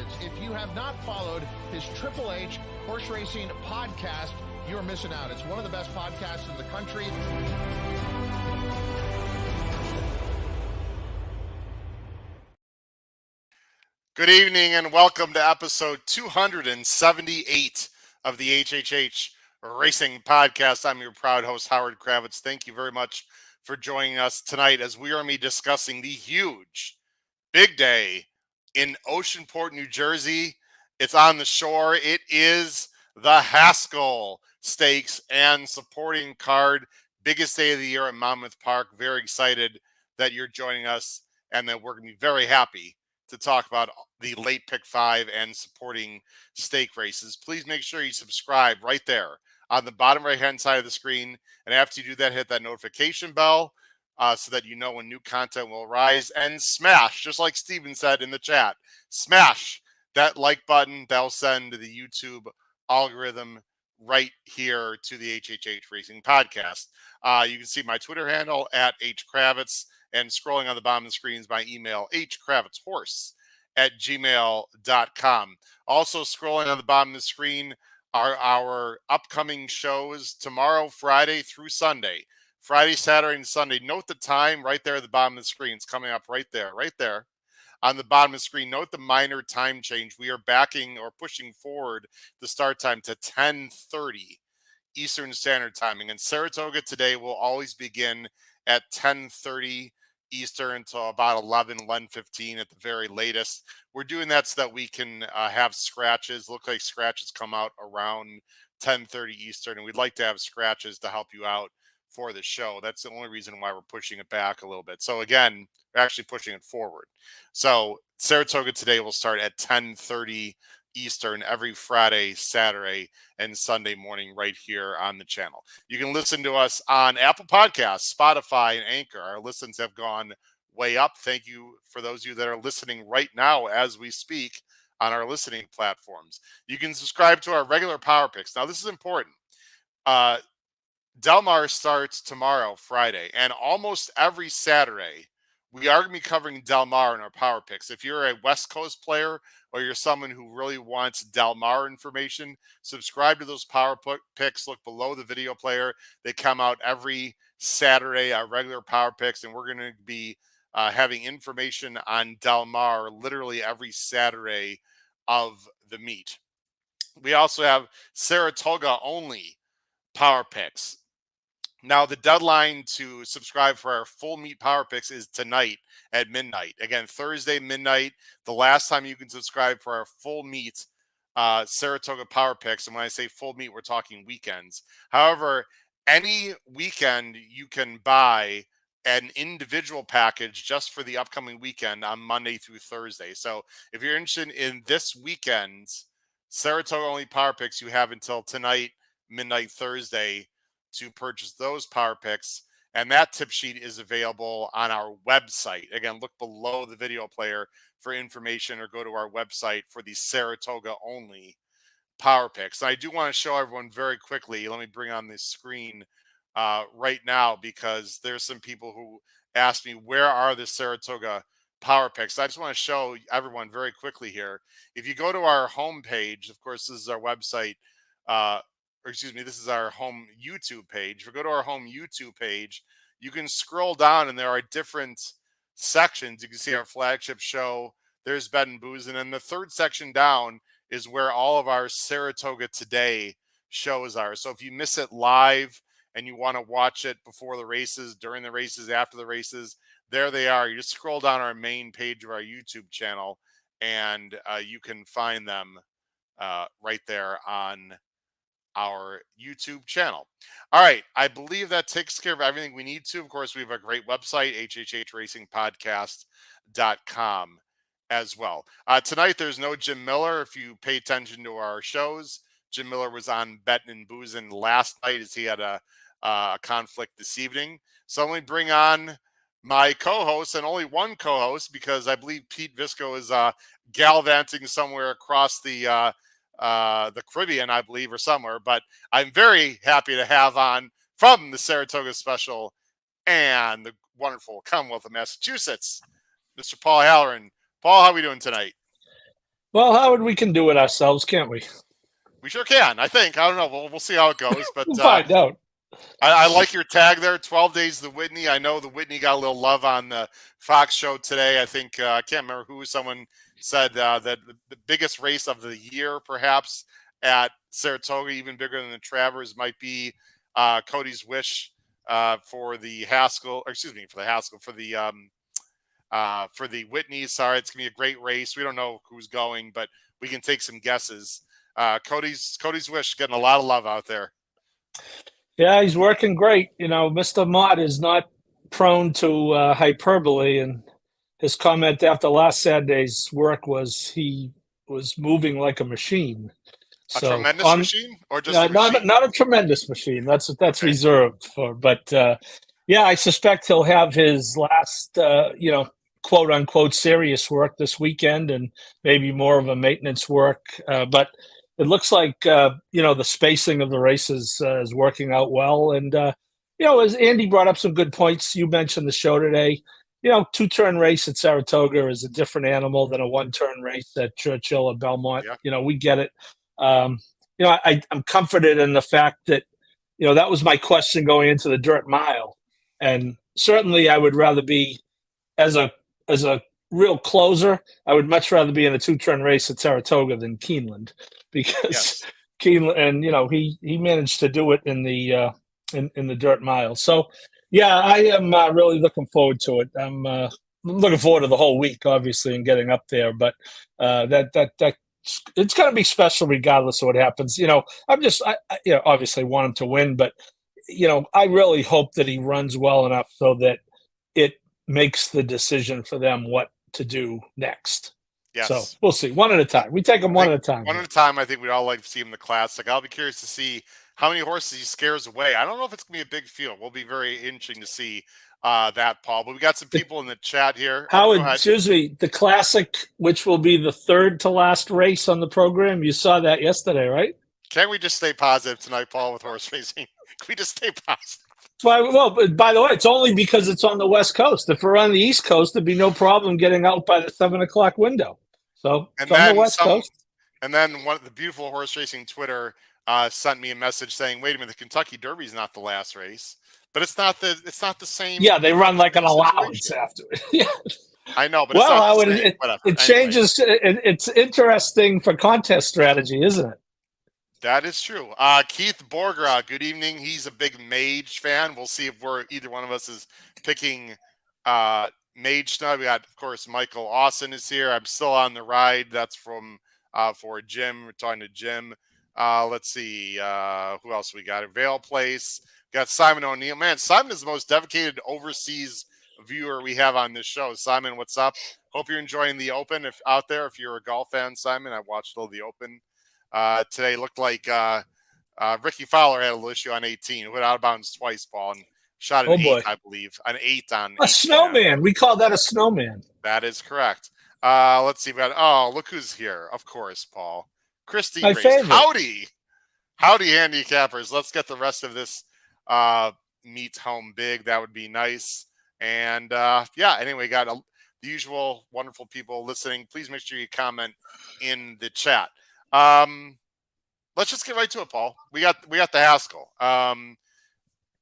Kravitz. If you have not followed his Triple H Horse Racing podcast, you're missing out. It's one of the best podcasts in the country. Good evening and welcome to episode 278 of the HHH Racing Podcast. I'm your proud host, Howard Kravitz. Thank you very much for joining us tonight as we are discussing the huge big day in Oceanport, New Jersey. It's on the shore. It is the Haskell Stakes and supporting card. Biggest day of the year at Monmouth Park. Very excited that you're joining us and that we're going to be very happy to talk about the late pick 5 and supporting stake races. Please make sure you subscribe right there on the bottom right hand side of the screen. And after you do that, hit that notification bell so that you know when new content will rise, and smash, just like Steven said in the chat, smash that like button. That'll send the YouTube algorithm right here to the HHH Racing Podcast. You can see my Twitter handle at HKravitz. And scrolling on the bottom of the screen is my email, hkravitzhorse@gmail.com. Also scrolling on the bottom of the screen are our upcoming shows tomorrow, Friday through Sunday. Friday, Saturday, and Sunday. Note the time right there at the bottom of the screen. It's coming up right there on the bottom of the screen. Note the minor time change. We are backing or pushing forward the start time to 10:30 Eastern Standard Timing. And Saratoga today will always begin at 10:30 Eastern until about 11:15 at the very latest. We're doing that so that we can have scratches. Look like scratches come out around 10:30 Eastern, and we'd like to have scratches to help you out for the show. That's the only reason why we're pushing it back a little bit. So again, we're actually pushing it forward. So Saratoga today will start at 10:30 Eastern every Friday, Saturday, and Sunday morning right here on the channel. You can listen to us on Apple Podcasts, Spotify, and Anchor. Our listens have gone way up. Thank you for those of you that are listening right now as we speak on our listening platforms. You can subscribe to our regular Power Picks. Now, this is important. Del Mar starts tomorrow, Friday, and almost every Saturday, we are going to be covering Del Mar in our Power Picks. If you're a West Coast player or you're someone who really wants Del Mar information, subscribe to those Power Picks. Look below the video player. They come out every Saturday, our regular Power Picks, and we're going to be having information on Del Mar literally every Saturday of the meet. We also have Saratoga only Power Picks. Now, the deadline to subscribe for our full meet Power Picks is tonight at midnight. Again, Thursday midnight, the last time you can subscribe for our full meet Saratoga Power Picks. And when I say full meet, we're talking weekends. However, any weekend you can buy an individual package just for the upcoming weekend on Monday through Thursday. So if you're interested in this weekend's Saratoga only Power Picks, you have until tonight, midnight Thursday, to purchase those Power Picks, and that tip sheet is available on our website. Again, look below the video player for information or go to our website for the Saratoga only Power Picks. And I do want to show everyone very quickly. Let me bring on this screen right now because there's some people who asked me, where are the Saratoga Power Picks? I just want to show everyone very quickly here. If you go to our homepage, of course, this is our website, this is our home YouTube page. If you go to our home YouTube page, you can scroll down and there are different sections. You can see our flagship show. There's Bed and Booze. And then the third section down is where all of our Saratoga Today shows are. So if you miss it live and you want to watch it before the races, during the races, after the races, there they are. You just scroll down our main page of our YouTube channel and you can find them right there on our YouTube channel. All right. I believe that takes care of everything we need to. Of course, we have a great website, hhhracingpodcast.com as well. Tonight, there's no Jim Miller. If you pay attention to our shows, Jim Miller was on Bettin' and Boozin' last night as he had a conflict this evening. So I'm going to bring on my co-host, and only one co-host because I believe Pete Visco is gallivanting somewhere across the Caribbean, I believe, or somewhere. But I'm very happy to have on from the Saratoga Special and the wonderful Commonwealth of Massachusetts, Mr. Paul Halloran. Paul, how are we doing tonight? Well, Howard, we can do it ourselves, can't we? We sure can. I think. I don't know. We'll see how it goes. But We'll find out. I like your tag there. 12 Days the Whitney. I know the Whitney got a little love on the Fox show today. I think I can't remember who. Someone said that the biggest race of the year, perhaps at Saratoga, even bigger than the Travers, might be Cody's Wish for the Haskell. Or excuse me, for the Haskell for the Whitney. Sorry, it's gonna be a great race. We don't know who's going, but we can take some guesses. Cody's Wish getting a lot of love out there. Yeah, he's working great. Mr. Mott is not prone to hyperbole, and his comment after last Saturday's work was he was moving like a machine. A So tremendous machine, or just a machine? not a tremendous machine. That's okay. Reserved for. But yeah, I suspect he'll have his last, quote unquote, serious work this weekend, and maybe more of a maintenance work. But it looks like the spacing of the races is working out well. And as Andy brought up some good points, you mentioned the show today. 2-turn race at Saratoga is a different animal than a 1-turn race at Churchill or Belmont. Yeah. We get it. I'm comforted in the fact that that was my question going into the dirt mile, and certainly I would rather be as a real closer. I would much rather be in a 2-turn race at Saratoga than Keeneland, because Keeneland, and he managed to do it in the in the dirt mile. So yeah, I am really looking forward to it. I'm looking forward to the whole week, obviously, and getting up there. But that it's going to be special regardless of what happens. I obviously want him to win, but I really hope that he runs well enough so that it makes the decision for them what to do next. Yes. So we'll see. One at a time. We take them one at a time. One at a time. I think we'd all like to see him in the Classic. I'll be curious to see how many horses he scares away. I don't know if it's going to be a big field. Will be very interesting to see that, Paul. But we got some people in the chat here. Howard, excuse me, the Classic, which will be the third to last race on the program. You saw that yesterday, right? Can't we just stay positive tonight, Paul, with horse racing? Can we just stay positive? Well, by the way, it's only because it's on the West Coast. If we're on the East Coast, there'd be no problem getting out by the 7 o'clock window. So it's on the West Coast. And then one of the beautiful horse racing Twitter sent me a message saying, "Wait a minute, the Kentucky Derby is not the last race, but it's not the same." Yeah, they run like an allowance after it. Yeah, I know, but it changes. It's interesting for contest strategy, isn't it? That is true. Keith Borgra, good evening. He's a big Mage fan. We'll see if either one of us is picking Mage tonight. We got, of course, Michael Austin is here. I'm still on the ride. That's from for Jim. We're talking to Jim. Let's see who else we got. Vale Place. We got Simon O'Neill. Man, Simon is the most dedicated overseas viewer we have on this show. Simon, what's up? Hope you're enjoying the Open. If you're a golf fan, Simon, I watched all the Open. Today looked like Ricky Fowler had a little issue on 18. Went out of bounds twice, Paul, and shot an 8, I believe. An 8 on a snowman. We call that a snowman. That is correct. Let's see. Look who's here. Of course, Paul. Christy My favorite. Howdy, handicappers. Let's get the rest of this meet home big. That would be nice. And anyway, got the usual wonderful people listening. Please make sure you comment in the chat. Let's just get right to it, Paul. We got the Haskell.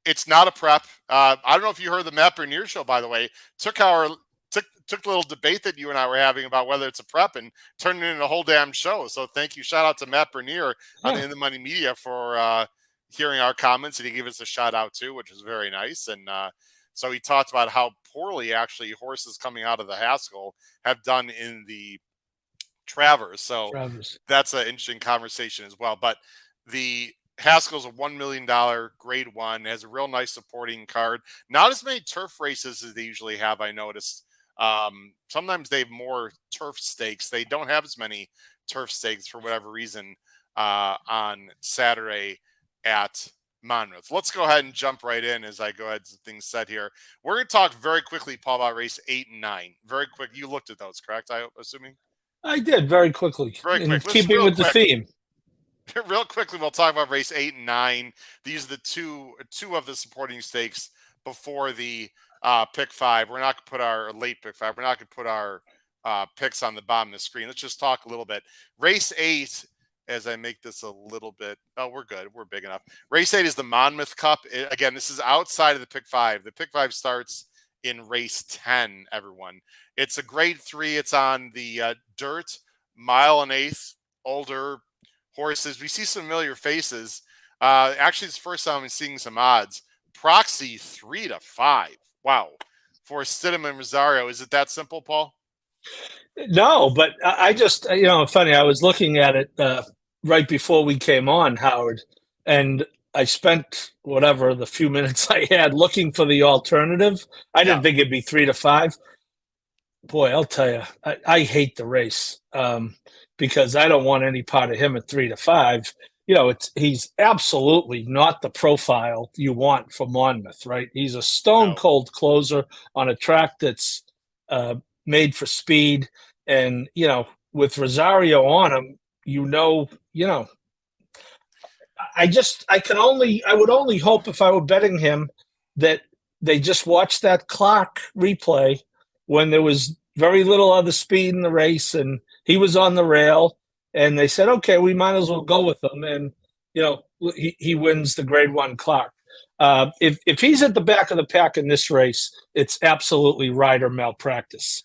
It's not a prep. I don't know if you heard the Matt Bernier show, by the way. Took a little debate that you and I were having about whether it's a prep and turned it into a whole damn show. So thank you. Shout out to Matt Bernier on the In the Money Media for hearing our comments, and he gave us a shout out too, which was very nice. And so he talked about how poorly actually horses coming out of the Haskell have done in the Travers. So that's an interesting conversation as well. But the Haskell's a $1 million grade 1, has a real nice supporting card. Not as many turf races as they usually have, I noticed. Sometimes they have more turf stakes. They don't have as many turf stakes for whatever reason on Saturday at Monmouth. Let's go ahead and jump right in as I go ahead and things said here. We're going to talk very quickly, Paul, about race 8 and 9. Very quick. You looked at those, correct? I'm assuming. I did very quickly. In keeping with the theme. Real quickly, we'll talk about race 8 and 9. These are the two of the supporting stakes before the pick 5. We're not going to put our late pick 5. We're not going to put our picks on the bottom of the screen. Let's just talk a little bit. Race 8, as I make this a little bit, oh, we're good. We're big enough. Race 8 is the Monmouth Cup. Again, this is outside of the Pick 5. The Pick 5 starts in race 10, everyone. It's a grade 3. It's on the dirt, 1.125 older horses. We see some familiar faces. Actually, it's the first time I'm seeing some odds. Proxy 3-5. Wow. For Stidham and Rosario. Is it that simple, Paul? No, but I just, funny, I was looking at it right before we came on, Howard, and I spent whatever the few minutes I had looking for the alternative. I didn't think it'd be 3-5. Boy, I'll tell you, I hate the race because I don't want any part of him at 3-5. He's absolutely not the profile you want for Monmouth, right? He's a stone cold closer on a track that's made for speed, and with Rosario on him, I would only hope if I were betting him that they just watched that clock replay when there was very little other speed in the race and he was on the rail, and they said, okay, we might as well go with him, and he wins the grade 1 clock. If he's at the back of the pack in this race, it's absolutely rider malpractice.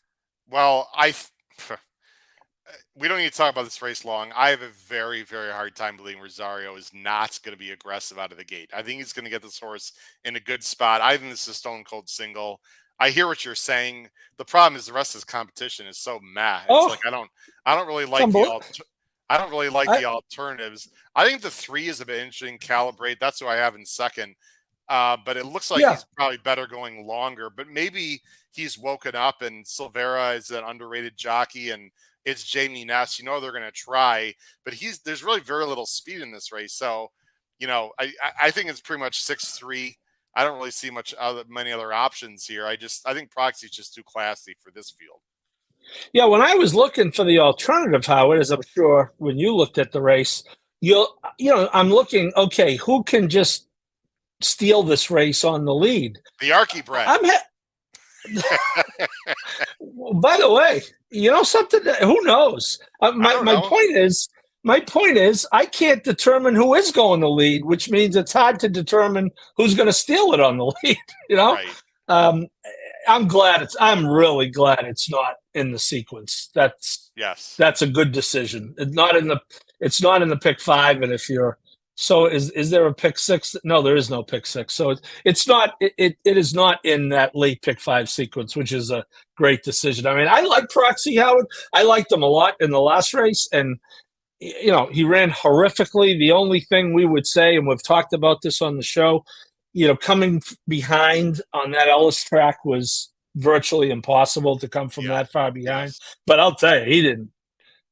Well, we don't need to talk about this race long. I have a very, very hard time believing Rosario is not going to be aggressive out of the gate. I think he's going to get this horse in a good spot. I think this is a stone cold single. I hear what you're saying. The problem is the rest of his competition is so meh. It's like I don't really like the alternatives. I think the 3 is a bit interesting. Calibrate. That's who I have in second. But it looks like he's probably better going longer. But maybe he's woken up and Silvera is an underrated jockey and it's Jamie Ness. They're going to try. But there's really very little speed in this race. So, I think it's pretty much 6-3. I don't really see many other options here. I think Proxy's just too classy for this field. Yeah, when I was looking for the alternative, Howard, as I'm sure when you looked at the race, I'm looking, okay, who can just steal this race on the lead? The Archibred. By the way, something? Who knows? My point is, I can't determine who is going to lead, which means it's hard to determine who's going to steal it on the lead. Right. I'm really glad it's not in the sequence. That's a good decision. It's not in the pick 5. And is there a pick 6? No, there is no pick 6. So it's not. It is not in that late pick 5 sequence, which is a great decision. I mean, I like Proxy, Howard. I liked him a lot in the last race, and he ran horrifically. The only thing we would say, and we've talked about this on the show, coming behind on that Ellis track was virtually impossible to come from that far behind. Yes. But I'll tell you,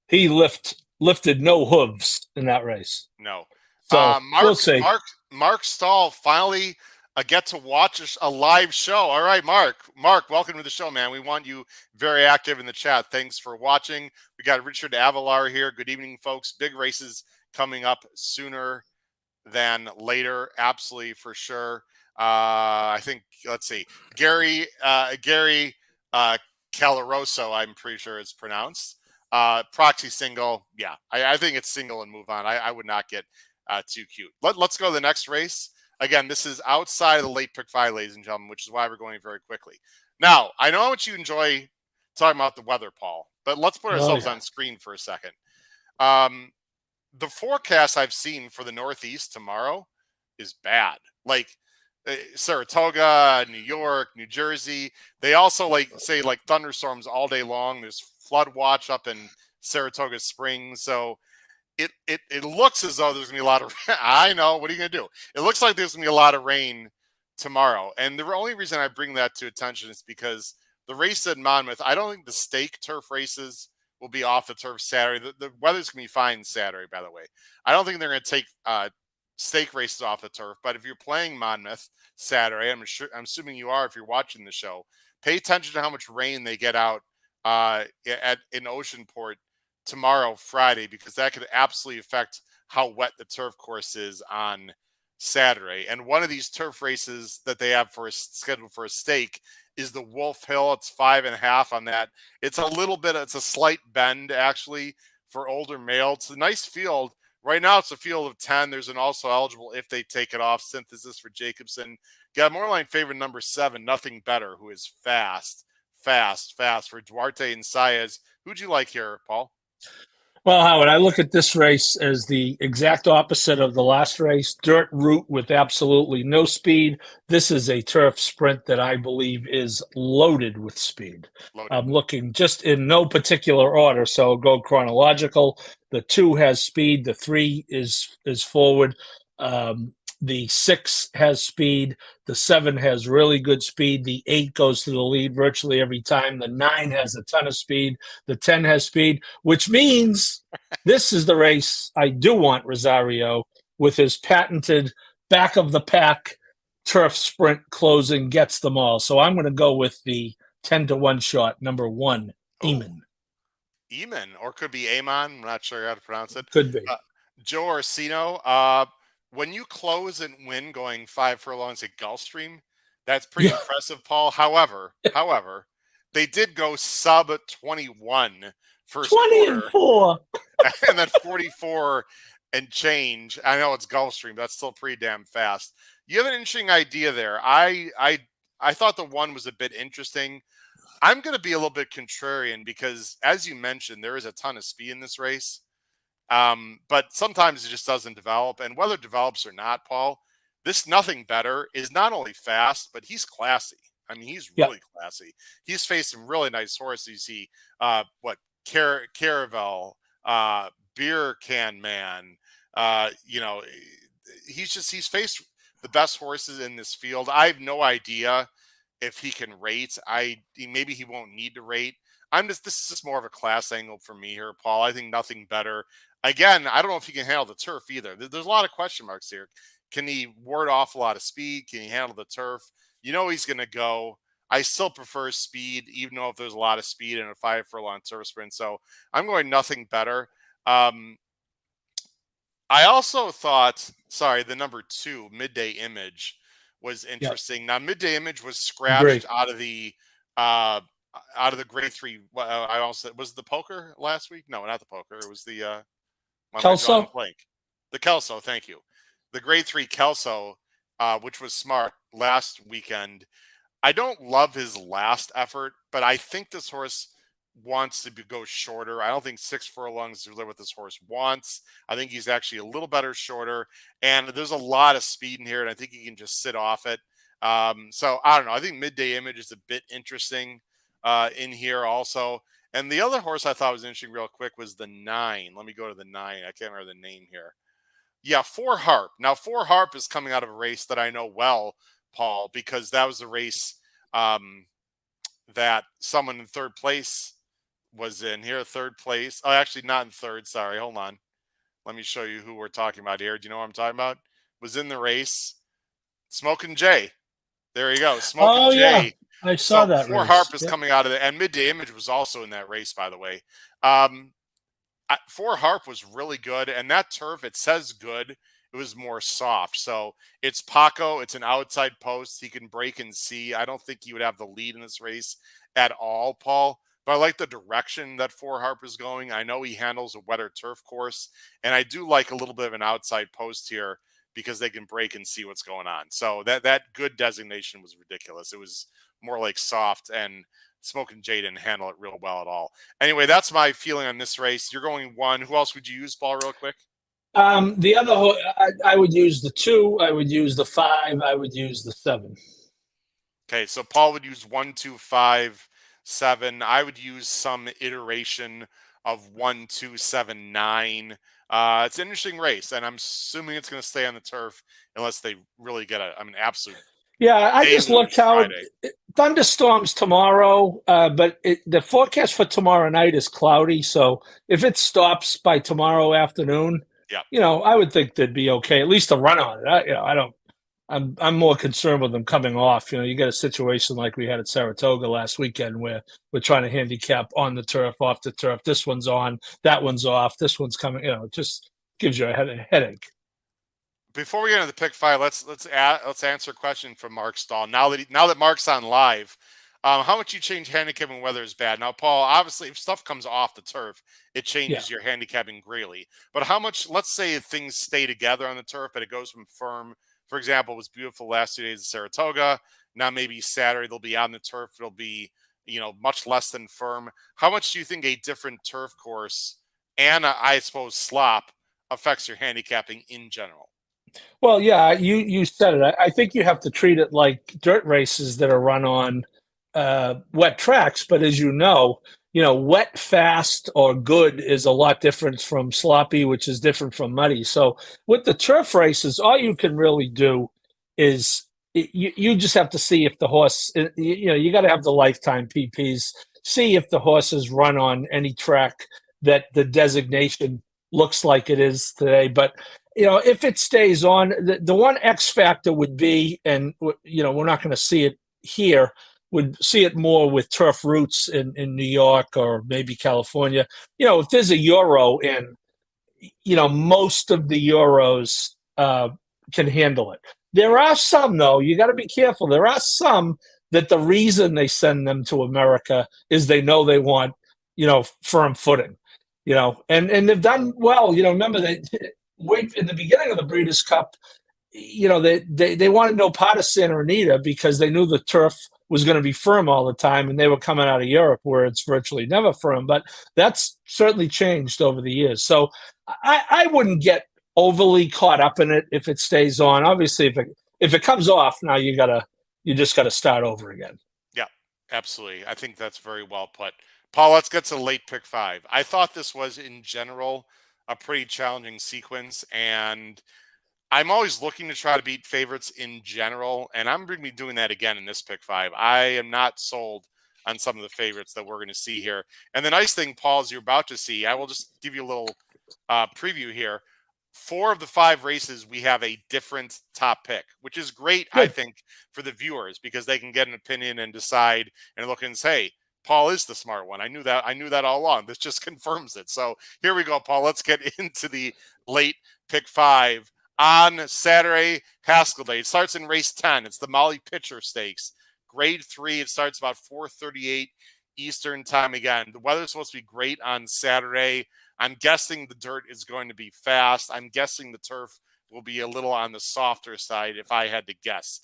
he lifted no hooves in that race. No. So we'll see. Mark Stahl finally get to watch a live show. All right, Mark, welcome to the show, man. We want you very active in the chat. Thanks for watching. We got Richard Avalar here. Good evening, folks. Big races coming up sooner than later. Absolutely, for sure. I think, let's see, Gary Calaroso, I'm pretty sure it's pronounced. Proxy single. Yeah, I think it's single and move on. I would not get too cute. Let's go to the next race. Again, this is outside of the late pick 5, ladies and gentlemen, which is why we're going very quickly. Now, I know how much you enjoy talking about the weather, Paul, but let's put ourselves on screen for a second. The forecast I've seen for the Northeast tomorrow is bad. Like Saratoga, New York, New Jersey, they also say thunderstorms all day long. There's flood watch up in Saratoga Springs. So it looks as though there's going to be a lot of I know. What are you going to do? It looks like there's going to be a lot of rain tomorrow. And the only reason I bring that to attention is because the race at Monmouth, I don't think the stake turf races will be off the turf Saturday. The weather's going to be fine Saturday, by the way. I don't think they're going to take stake races off the turf. But if you're playing Monmouth Saturday, I'm assuming you are if you're watching the show, pay attention to how much rain they get out in Oceanport tomorrow, Friday, because that could absolutely affect how wet the turf course is on Saturday. And one of these turf races that they have scheduled for a stake is the Wolf Hill. It's 5.5 on that. It's a slight bend actually for older male. It's a nice field. Right now it's a field of 10. There's an also eligible if they take it off synthesis for Jacobson. Got more line favorite number 7, Nothing Better, who is fast for Duarte and Saez. Who'd you like here, Paul? Well, Howard, I look at this race as the exact opposite of the last race. Dirt route with absolutely no speed. This is a turf sprint that I believe is loaded with speed. I'm looking just in no particular order, so I'll go chronological. The 2 has speed. The 3 is forward. The 6 has speed. The 7 has really good speed. The 8 goes to the lead virtually every time. The 9 has a ton of speed. The 10 has speed, which means this is the race I do want Rosario with his patented back of the pack turf sprint closing gets them all. So I'm going to go with the 10-1 shot, number 1, Eamon. Eamon, or could be Amon. I'm not sure how to pronounce it. Could be. Joe Orsino. When you close and win going 5 furlongs at Gulfstream, that's pretty impressive, Paul. However, they did go sub 21 first 20 quarter, and 4, and then 44 and change. I know it's Gulfstream, but that's still pretty damn fast. You have an interesting idea there. I thought the 1 was a bit interesting. I'm going to be a little bit contrarian because, as you mentioned, there is a ton of speed in this race. But sometimes it just doesn't develop. And whether it develops or not, Paul, this Nothing Better is not only fast, but he's classy. I mean, he's really classy. He's faced some really nice horses. He, Caravel, Beer Can Man, he's faced the best horses in this field. I have no idea if he can rate. Maybe he won't need to rate. This is just more of a class angle for me here, Paul. I think Nothing Better. Again, I don't know if he can handle the turf either. There's a lot of question marks here. Can he ward off a lot of speed? Can he handle the turf? He's going to go. I still prefer speed, even though if there's a lot of speed in a 5 furlong turf sprint. So I'm going Nothing Better. I also thought, the number 2, Midday Image, was interesting. Yep. Now, Midday Image was scratched out of the grade 3. I also was it the poker last week. No, not the poker. It was the Kelso. The Kelso. Thank you. The grade 3 Kelso, which was smart last weekend. I don't love his last effort, but I think this horse wants to go shorter. I don't think 6 furlongs is really what this horse wants. I think he's actually a little better shorter, and there's a lot of speed in here, and I think he can just sit off it. So I don't know. I think Midday Image is a bit interesting in here also. And the other horse I thought was interesting real quick was the 9. Let me go to the 9. I can't remember the name here. Yeah, 4 Harp. Now, 4 Harp is coming out of a race that I know well, Paul, because that was the race that someone in third place was in here. Third place. Oh, actually not in third. Sorry. Hold on. Let me show you who we're talking about here. Do you know what I'm talking about? Was in the race. Smokin' Jay. There you go. Smokin' Jay. Yeah. I saw that. 4 Harp is coming out of it. And Midday Image was also in that race, by the way. 4 Harp was really good. And that turf, it says good. It was more soft. So it's Paco. It's an outside post. He can break and see. I don't think he would have the lead in this race at all, Paul. But I like the direction that 4 Harp is going. I know he handles a wetter turf course. And I do like a little bit of an outside post here because they can break and see what's going on. So that good designation was ridiculous. It was more like soft, and Smokin' Jay didn't handle it real well at all. Anyway, that's my feeling on this race. You're going 1. Who else would you use, Paul, real quick? The other, I would use the 2. I would use the 5. I would use the 7. Okay, so Paul would use 1, 2, 5, 7. I would use some iteration of 1, 2, 7, 9. It's an interesting race, and I'm assuming it's going to stay on the turf unless they really get an absolute. Yeah, I just looked out. Thunderstorms tomorrow, but the forecast for tomorrow night is cloudy. So if it stops by tomorrow afternoon, I would think they'd be okay. At least a run on it. I'm more concerned with them coming off. You get a situation like we had at Saratoga last weekend where we're trying to handicap on the turf, off the turf. This one's on, that one's off. This one's coming. It just gives you a headache. Before we get into the pick 5, let's answer a question from Mark Stahl. Now that Mark's on live, How much you change handicapping when weather is bad? Now, Paul, obviously, if stuff comes off the turf, it Yeah. changes your handicapping greatly. But how much, let's say things stay together on the turf, but it goes from firm. For example, it was beautiful last 2 days at Saratoga. Now, maybe Saturday they'll be on the turf. It'll be, much less than firm. How much do you think a different turf course and, I suppose, slop affects your handicapping in general? Well, yeah, you said it. I think you have to treat it like dirt races that are run on wet tracks. But as wet, fast, or good is a lot different from sloppy, which is different from muddy. So with the turf races, all you can really do is you just have to see if the horse, you got to have the lifetime PPs, see if the horses run on any track that the designation looks like it is today. But if it stays on, the one X factor would be, and we're not going to see it here, would see it more with turf routes in New York or maybe California. If there's a Euro in, most of the Euros can handle it. There are some, though, you got to be careful. There are some that the reason they send them to America is they know they want, firm footing, and they've done well. Remember that in the beginning of the Breeders' Cup, they wanted no part of Santa Anita because they knew the turf was going to be firm all the time, and they were coming out of Europe where it's virtually never firm. But that's certainly changed over the years. So I wouldn't get overly caught up in it if it stays on. Obviously, if it comes off, now you just gotta start over again. Yeah, absolutely. I think that's very well put. Paul, let's get to late pick 5. I thought this was, in general, a pretty challenging sequence, and I'm always looking to try to beat favorites in general, and I'm going to be doing that again in this pick 5. I am not sold on some of the favorites that we're going to see here. And the nice thing, Paul, is you're about to see, I will just give you a little preview here. 4 of the 5 races, we have a different top pick, which is great, I think, for the viewers, because they can get an opinion and decide and look and say, Paul is the smart one. I knew that all along. This just confirms it. So here we go, Paul. Let's get into the late pick 5 on Saturday, Haskell Day. It starts in race 10. It's the Molly Pitcher Stakes. Grade 3. It starts about 4:38 Eastern time again. The weather's supposed to be great on Saturday. I'm guessing the dirt is going to be fast. I'm guessing the turf will be a little on the softer side if I had to guess.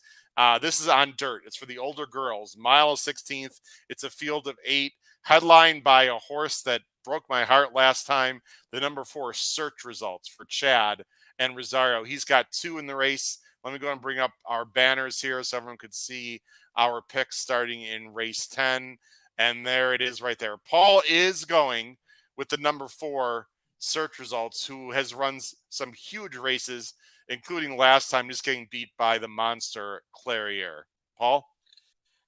This is on dirt. It's for the older girls. Mile 16th. It's a field of 8, headlined by a horse that broke my heart last time, the number 4 Search Results for Chad and Rosario. He's got 2 in the race. Let me go and bring up our banners here so everyone could see our picks starting in race 10. And there it is right there. Paul is going with the number 4 Search Results, who has run some huge races, including last time just getting beat by the monster Clarier. Paul?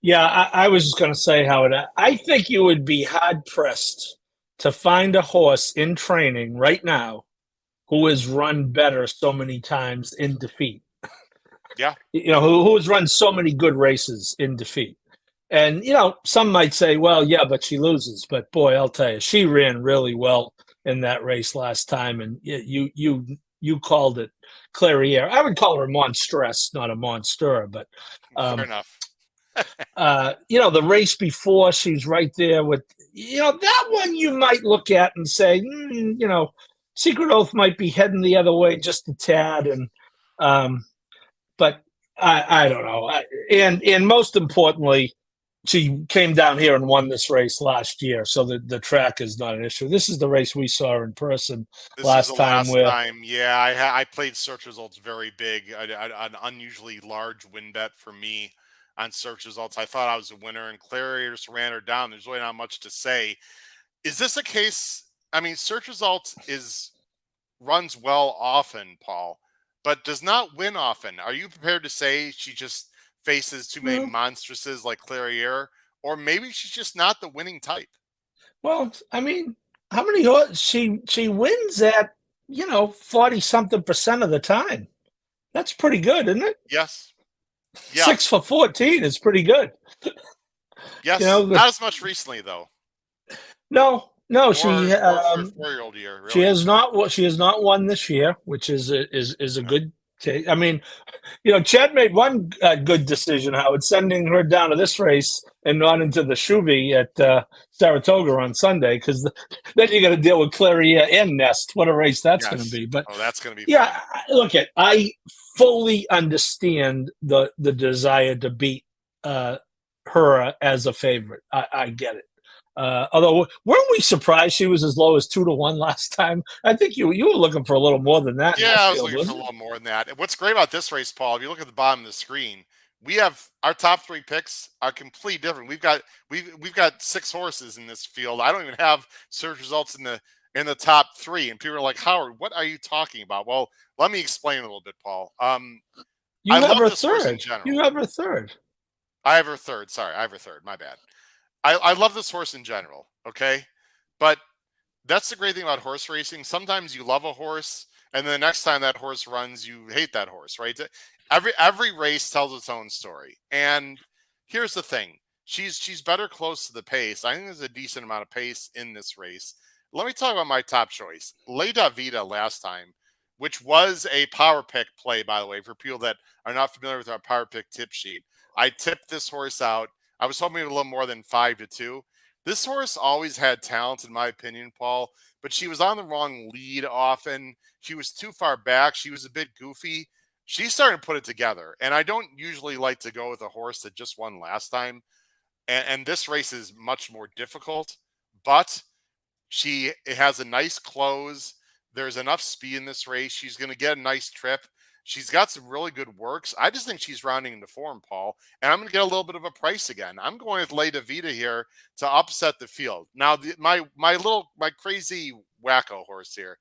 Yeah, I was just going to say, Howard, I think you would be hard-pressed to find a horse in training right now who has run better so many times in defeat. Yeah. Who has run so many good races in defeat. And, some might say, well, yeah, but she loses. But, boy, I'll tell you, she ran really well in that race last time. And you called it Clarier. I would call her a monstress, not a monster. But fair enough. The race before, she's right there with, that one you might look at and say, Secret Oath might be heading the other way just a tad. And, but I don't know. And most importantly, she came down here and won this race last year, so the track is not an issue. This is the race we saw in person last time. Yeah, I played Search Results very big, an unusually large win bet for me on Search Results. I thought I was a winner, and Clarier just ran her down. There's really not much to say. Is this a case? I mean, Search Results runs well often, Paul, but does not win often. Are you prepared to say she just faces too many monstresses like Clarier, or maybe she's just not the winning type? Well, I mean, how many she wins at 40-something% of the time? That's pretty good, isn't it? Yes. Yeah. 6 for 14 is pretty good. Yes. Not as much recently though. No, or she for a 4-year-old year. Really. She has not won this year, which is a good I mean, Chad made one good decision, Howard, sending her down to this race and not into the Shuvi at Saratoga on Sunday, because then you got to deal with Claria and Nest. What a race that's going to be! But that's going to be fun. Look, I fully understand the desire to beat her as a favorite. I get it. Although, weren't we surprised she was as low as 2-1 last time? I think you were looking for a little more than that. Yeah, I was looking for a little more than that. And what's great about this race, Paul, if you look at the bottom of the screen, we have our top 3 picks are completely different. We've got 6 horses in this field. I don't even have search results in the top 3, and people are like, Howard, what are you talking about? Well, let me explain a little bit, Paul. You have her third. You have her third. I have her third. Sorry, I have her third. My bad. I love this horse in general, okay? But that's the great thing about horse racing. Sometimes you love a horse, and then the next time that horse runs, you hate that horse, right? Every race tells its own story. And here's the thing. She's better close to the pace. I think there's a decent amount of pace in this race. Let me talk about my top choice. La Davida last time, which was a power pick play, by the way, for people that are not familiar with our power pick tip sheet. I tipped this horse out. I was hoping a little more than 5-2. This horse always had talent, in my opinion, Paul, but she was on the wrong lead often. She was too far back. She was a bit goofy. She's starting to put it together, and I don't usually like to go with a horse that just won last time, and this race is much more difficult, but she has a nice close. There's enough speed in this race. She's going to get a nice trip. She's got some really good works. I just think she's rounding into form, Paul. And I'm going to get a little bit of a price again. I'm going with La Davida here to upset the field. Now, my crazy wacko horse here,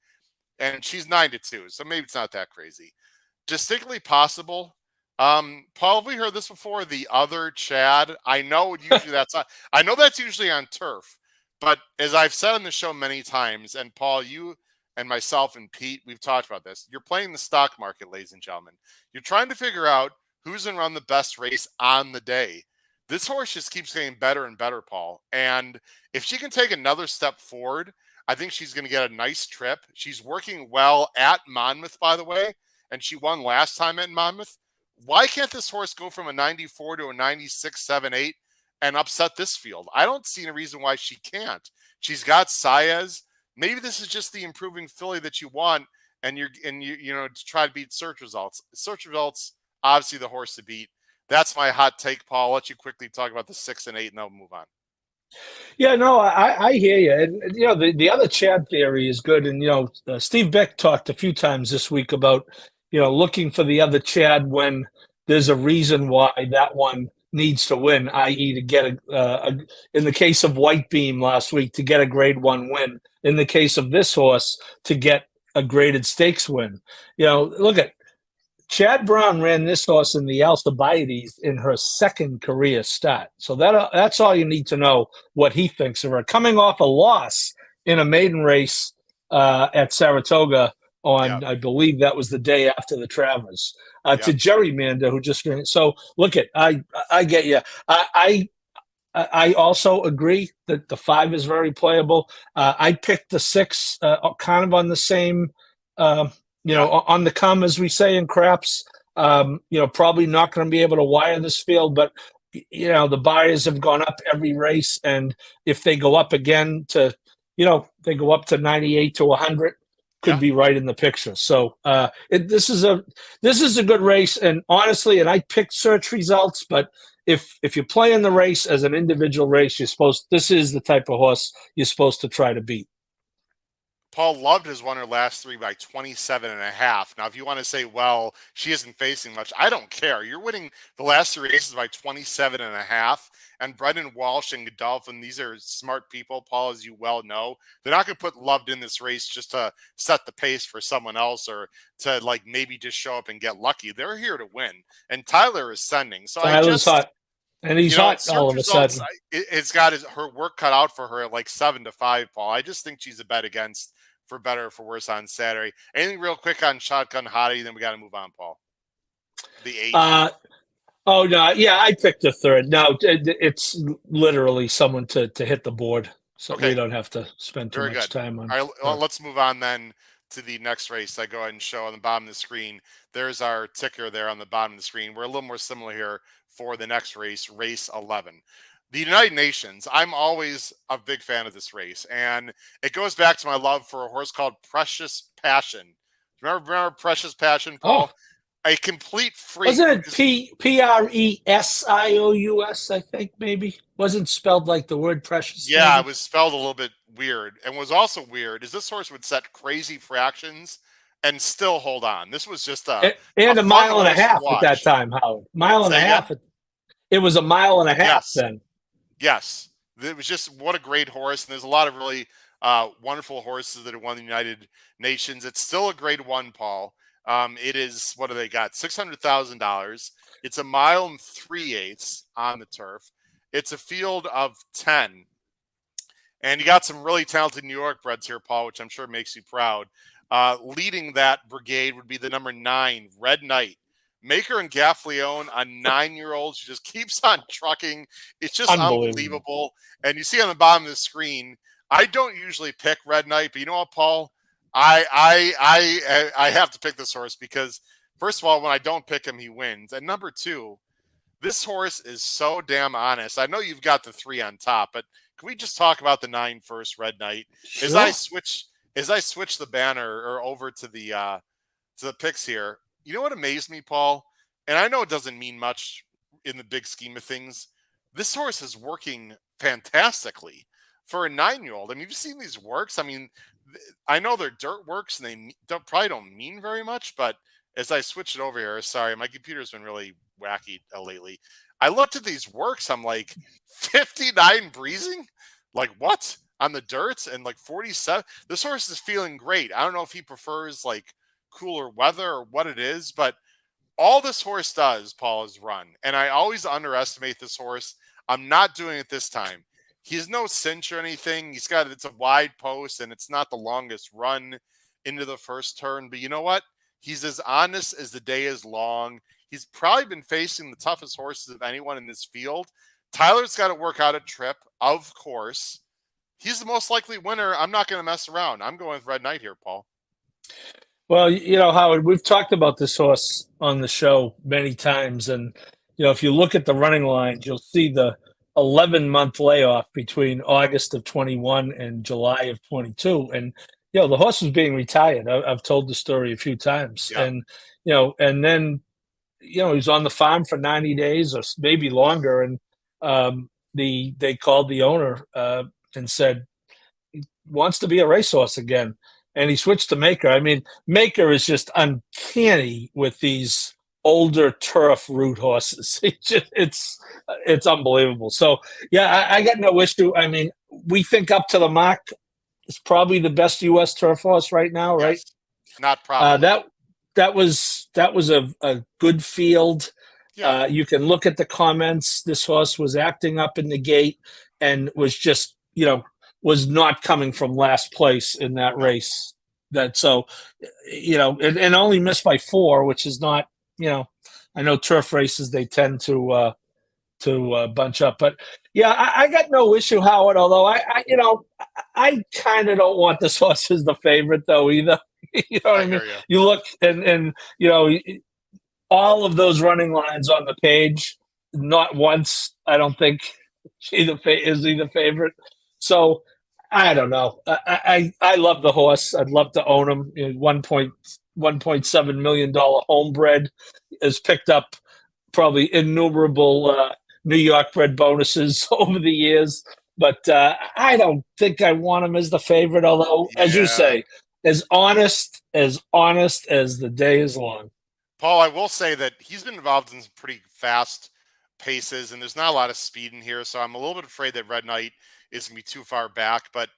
and she's 9-2, so maybe it's not that crazy. Distinctly Possible. Paul, have we heard this before? The Other Chad. I know that's usually on turf, but as I've said on the show many times, and Paul, you and myself and Pete, we've talked about this. You're playing the stock market, ladies and gentlemen. You're trying to figure out who's going to run the best race on the day. This horse just keeps getting better and better, Paul. And if she can take another step forward, I think she's going to get a nice trip. She's working well at Monmouth, by the way, and she won last time at Monmouth. Why can't this horse go from a 94 to a 96, 7, 8 and upset this field? I don't see any reason why she can't. She's got Saez. Maybe this is just the improving filly that you want, and you to try to beat search results. Search results, obviously the horse to beat. That's my hot take, Paul. I'll let you quickly talk about the 6 and 8, and then we'll move on. Yeah, no, I hear you. And, the other Chad theory is good. And, Steve Beck talked a few times this week about, looking for the other Chad when there's a reason why that one needs to win, i.e. to get in the case of White Beam last week, to get a grade 1 win. In the case of this horse, to get a graded stakes win. Look at Chad Brown ran this horse in the Alcibiades in her second career start. So that's all you need to know what he thinks of her. Coming off a loss in a maiden race at Saratoga on, I believe that was the day after the Travers, to Gerrymander, who just ran. So look at, I get you. I also agree that the 5 is very playable. I picked the 6 kind of on the same, on the come, as we say in craps. Probably not going to be able to wire this field, but, the buyers have gone up every race. And if they go up again to, they go up to 98 to 100, could be right in the picture. So this is a good race. And honestly, and I picked search results, but if you're playing the race as an individual race, this is the type of horse you're supposed to try to beat. Paul Loved has won her last 3 by 27.5. Now, if you want to say, well, she isn't facing much, I don't care. You're winning the last 3 races by 27.5. And Brendan Walsh and Godolphin, these are smart people, Paul, as you well know. They're not going to put Loved in this race just to set the pace for someone else or to maybe just show up and get lucky. They're here to win. And Tyler is sending. So Tyler's hot. And he's hot all of a sudden. It's got her work cut out for her at 7-5, Paul. I just think she's a bet against for better or for worse on Saturday. Anything real quick on Shotgun Hottie, then we got to move on, Paul. The 8. Oh, no. Yeah, I picked a third. No, it's literally someone to hit the board. So we don't have to spend too much time on. All right, well, let's move on then. to the next race, I go ahead and show on the bottom of the screen. There's our ticker there on the bottom of the screen. We're a little more similar here for the next race, race 11. The United Nations, I'm always a big fan of this race, and it goes back to my love for a horse called Precious Passion. Remember Precious Passion, Paul? Oh, A complete freak. wasn't it Presious? I think maybe wasn't spelled like the word precious. Yeah, maybe? it was spelled a little bit weird. And was also weird is this horse would set crazy fractions and still hold on. This was just And a fun mile and a horse to half at that watch. time, Howard. Mile and a Say half. It was a mile and a half Yes. then. Yes. It was just what a great horse. And there's a lot of really wonderful horses that have won the United Nations. It's still a grade one, Paul. It is, what do they got? $600,000. It's a mile and 3/8 on the turf. It's a field of 10. And you got some really talented New York breds here, Paul, which I'm sure makes you proud. Leading that brigade would be the number 9, Red Knight. Maker and Gaffleone, a 9-year-old. She just keeps on trucking. It's just unbelievable. And you see on the bottom of the screen, I don't usually pick Red Knight, but you know what, Paul? I have to pick this horse because, first of all, when I don't pick him, he wins. And number 2, this horse is so damn honest. I know you've got the 3 on top, but can we just talk about the 9 first, Red Knight? Sure. As I switch the banner or over to the picks here, you know what amazed me, Paul? And I know it doesn't mean much in the big scheme of things. This horse is working fantastically for a 9-year-old. I mean, you've seen these works. I mean, I know they're dirt works and they probably don't mean very much, but as I switch it over here, sorry, my computer's been really wacky lately. I looked at these works. I'm like, 59 breezing? Like what? On the dirt? And like 47? This horse is feeling great. I don't know if he prefers like cooler weather or what it is, but all this horse does, Paul, is run. And I always underestimate this horse. I'm not doing it this time. He's no cinch or anything. It's a wide post and it's not the longest run into the first turn. But you know what? He's as honest as the day is long. He's probably been facing the toughest horses of anyone in this field. Tyler's got to work out a trip, of course. He's the most likely winner. I'm not going to mess around. I'm going with Red Knight here, Paul. Well, you know, Howard, we've talked about this horse on the show many times. And, you know, if you look at the running lines, you'll see the 11-month layoff between August of 21 and July of 22. And, you know, the horse was being retired. I've told the story a few times. Yeah. And, you know, and then, you know, he was on the farm for 90 days or maybe longer. And they called the owner and said, he wants to be a racehorse again. And he switched to Maker. I mean, Maker is just uncanny with these older turf route horses. It's unbelievable. So, yeah, I got no issue. I mean, we think Up to the Mark is probably the best U.S. turf horse right now, right? Yes. Not probably. That was a good field. Yeah. You can look at the comments. This horse was acting up in the gate and was just, you know, was not coming from last place in that race. You know, and only missed by 4, which is not, you know, I know turf races, they tend to bunch up, but yeah, I got no issue, Howard, although I kind of don't want this horse as the favorite though either. You know what I mean? You look and, you know, all of those running lines on the page, not once, I don't think is he the favorite. So I don't know. I love the horse. I'd love to own him. You know, $1.7 million homebred has picked up probably innumerable New York bred bonuses over the years. But I don't think I want him as the favorite, although, as you say, as honest as the day is long. Paul, I will say that he's been involved in some pretty fast paces, and there's not a lot of speed in here, so I'm a little bit afraid that Red Knight is going to be too far back. But,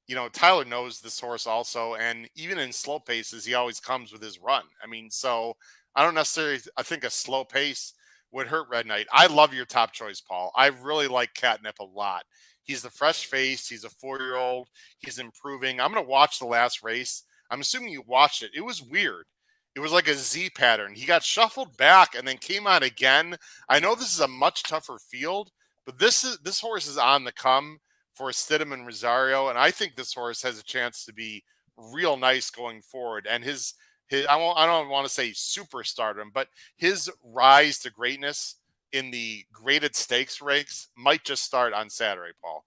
you know, Tyler knows this horse also, and even in slow paces, he always comes with his run. I mean, so I don't necessarily – I think a slow pace would hurt Red Knight. I love your top choice, Paul. I really like Catnip a lot. He's the fresh face. He's a 4-year-old. He's improving. I'm going to watch the last race. I'm assuming you watched it. It was weird. It was like a Z pattern. He got shuffled back and then came on again. I know this is a much tougher field, but this horse is on the come for Stidham and Rosario, and I think this horse has a chance to be real nice going forward. And his I don't want to say superstardom, but his rise to greatness in the graded stakes race might just start on Saturday, Paul.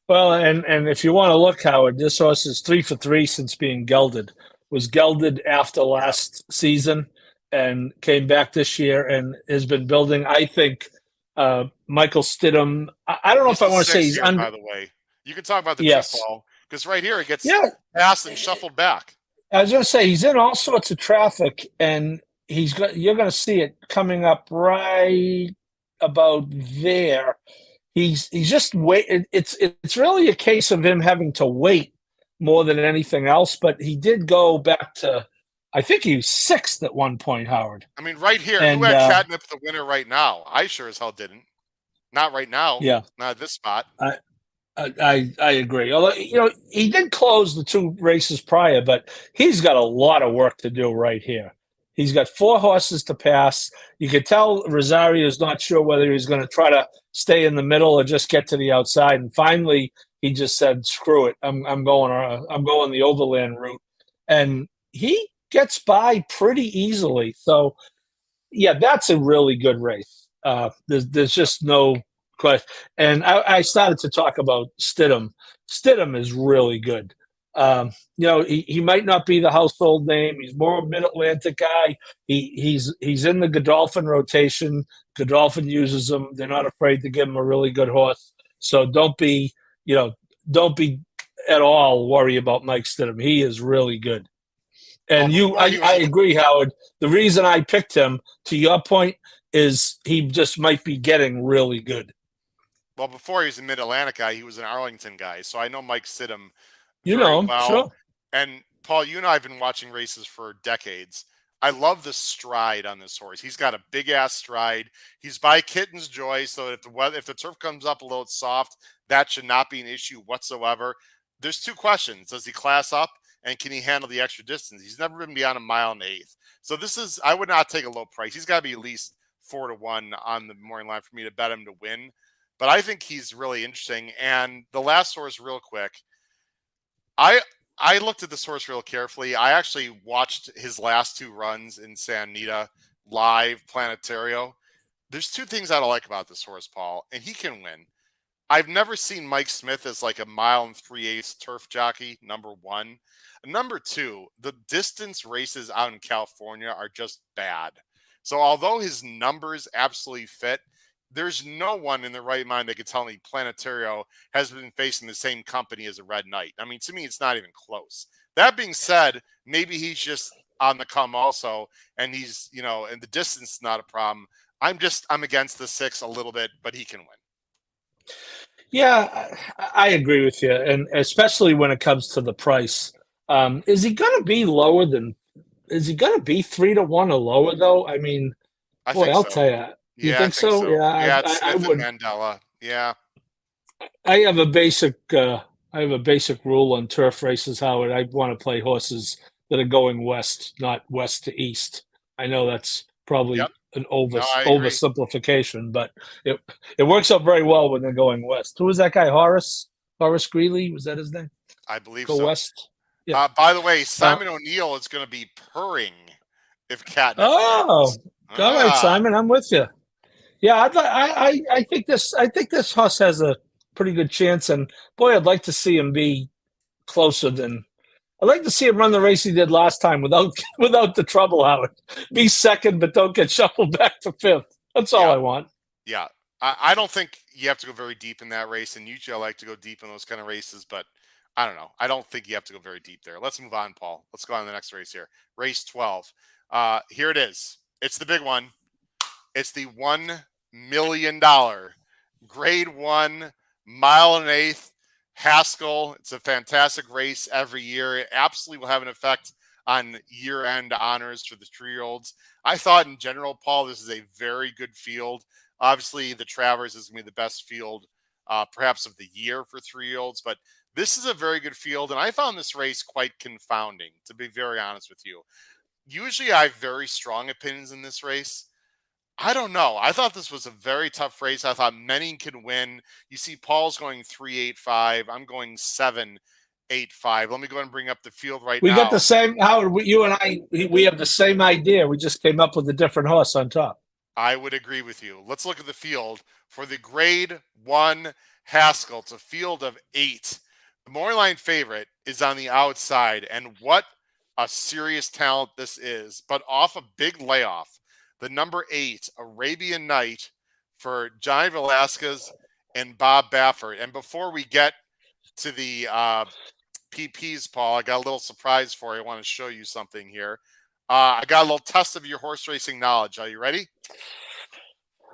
Well, and if you want to look, Howard, this horse is 3 for 3 since being gelded. Was gelded after last season and came back this year and has been building. I think Michael Stidham. I don't know if I want to say he's here, by the way. You can talk about the yes, trip, Paul, because right here it gets passed and shuffled back. I was going to say he's in all sorts of traffic, and you're going to see it coming up right about there. He's just wait. It's really a case of him having to wait more than anything else. But he did go back to, I think he was 6th at one point, Howard. I mean, right here, who had Catnip the winner right now? I sure as hell didn't. Not right now. Yeah, not at this spot. I agree. Although he did close the 2 races prior, but he's got a lot of work to do right here. He's got 4 horses to pass. You could tell Rosario is not sure whether he's going to try to stay in the middle or just get to the outside. And finally, he just said, "Screw it! I'm going the overland route," and he gets by pretty easily. So, yeah, that's a really good race. There's just no question. And I started to talk about Stidham. Stidham is really good. He might not be the household name. He's more a Mid-Atlantic guy. He's in the Godolphin rotation. Godolphin uses him. They're not afraid to give him a really good horse. So don't be at all worry about Mike Stidham. He is really good. And I agree, Howard. The reason I picked him, to your point, is he just might be getting really good. Well, before he was a Mid-Atlantic guy, he was an Arlington guy. So I know Mike Stidham well. Sure. And Paul, you and I have been watching races for decades. I love the stride on this horse. He's got a big ass stride. He's by Kitten's Joy, so if the turf comes up a little soft, that should not be an issue whatsoever. There's 2 questions: does he class up, and can he handle the extra distance? He's never been beyond 1 mile and 1/8. So I would not take a low price. He's got to be at least 4 to 1 on the morning line for me to bet him to win. But I think he's really interesting. And the last horse, real quick. I looked at this horse real carefully. I actually watched his last 2 runs in San Anita live, Planetario. There's 2 things I don't like about this horse, Paul, and he can win. I've never seen Mike Smith as like a 1 mile and 3/8 turf jockey, number 1. Number 2, the distance races out in California are just bad. So although his numbers absolutely fit, there's no one in the right mind that could tell me Planetario has been facing the same company as a Red Knight. I mean, to me, it's not even close. That being said, maybe he's just on the come also, and he's, and the distance is not a problem. I'm against the 6 a little bit, but he can win. Yeah, I agree with you, and especially when it comes to the price. Is he going to be lower than? Is he going to be 3 to 1 or lower though? I mean, I'll tell you. You think so? Yeah, it's Smith and Mandela. Yeah. I have a basic rule on turf races, Howard. I want to play horses that are going west, not west to east. I know that's probably an oversimplification, but it works out very well when they're going west. Who was that guy? Horace Greeley? Was that his name? I believe so. Go west. Yeah. By the way, Simon O'Neill is going to be purring if Catnip. All right, Simon, I'm with you. Yeah, I think this horse has a pretty good chance, and boy, I'd like to see him be closer than. I'd like to see him run the race he did last time without the trouble, Howard. Be second, but don't get shuffled back to 5th. That's all I want. Yeah, I don't think you have to go very deep in that race, and usually I like to go deep in those kind of races, but I don't know. I don't think you have to go very deep there. Let's move on, Paul. Let's go on to the next race here. Race 12. Here it is. It's the big one. It's the $1 million grade 1 mile and 1/8 Haskell. It's a fantastic race every year. It absolutely will have an effect on year-end honors for the 3-year-olds. I thought in general, Paul, this is a very good field. Obviously, the Travers is going to be the best field perhaps of the year for 3-year-olds, but this is a very good field, and I found this race quite confounding, to be very honest with you. Usually I have very strong opinions in this race. I don't know. I thought this was a very tough race. I thought many can win. You see Paul's going 3.85. I'm going 7. 8-5. Let me go ahead and bring up the field right We now. got the same, Howard, you and I, we have the same idea. We just came up with a different horse on top. I would agree with you. Let's look at the field for the grade 1 Haskell. It's a field of 8. The morning line favorite is on the outside, and what a serious talent this is. But off a big layoff, the number 8, Arabian Night, for Johnny Velasquez and Bob Baffert. And before we get to the PPs, Paul, I got a little surprise for you. I want to show you something here. I got a little test of your horse racing knowledge. Are you ready?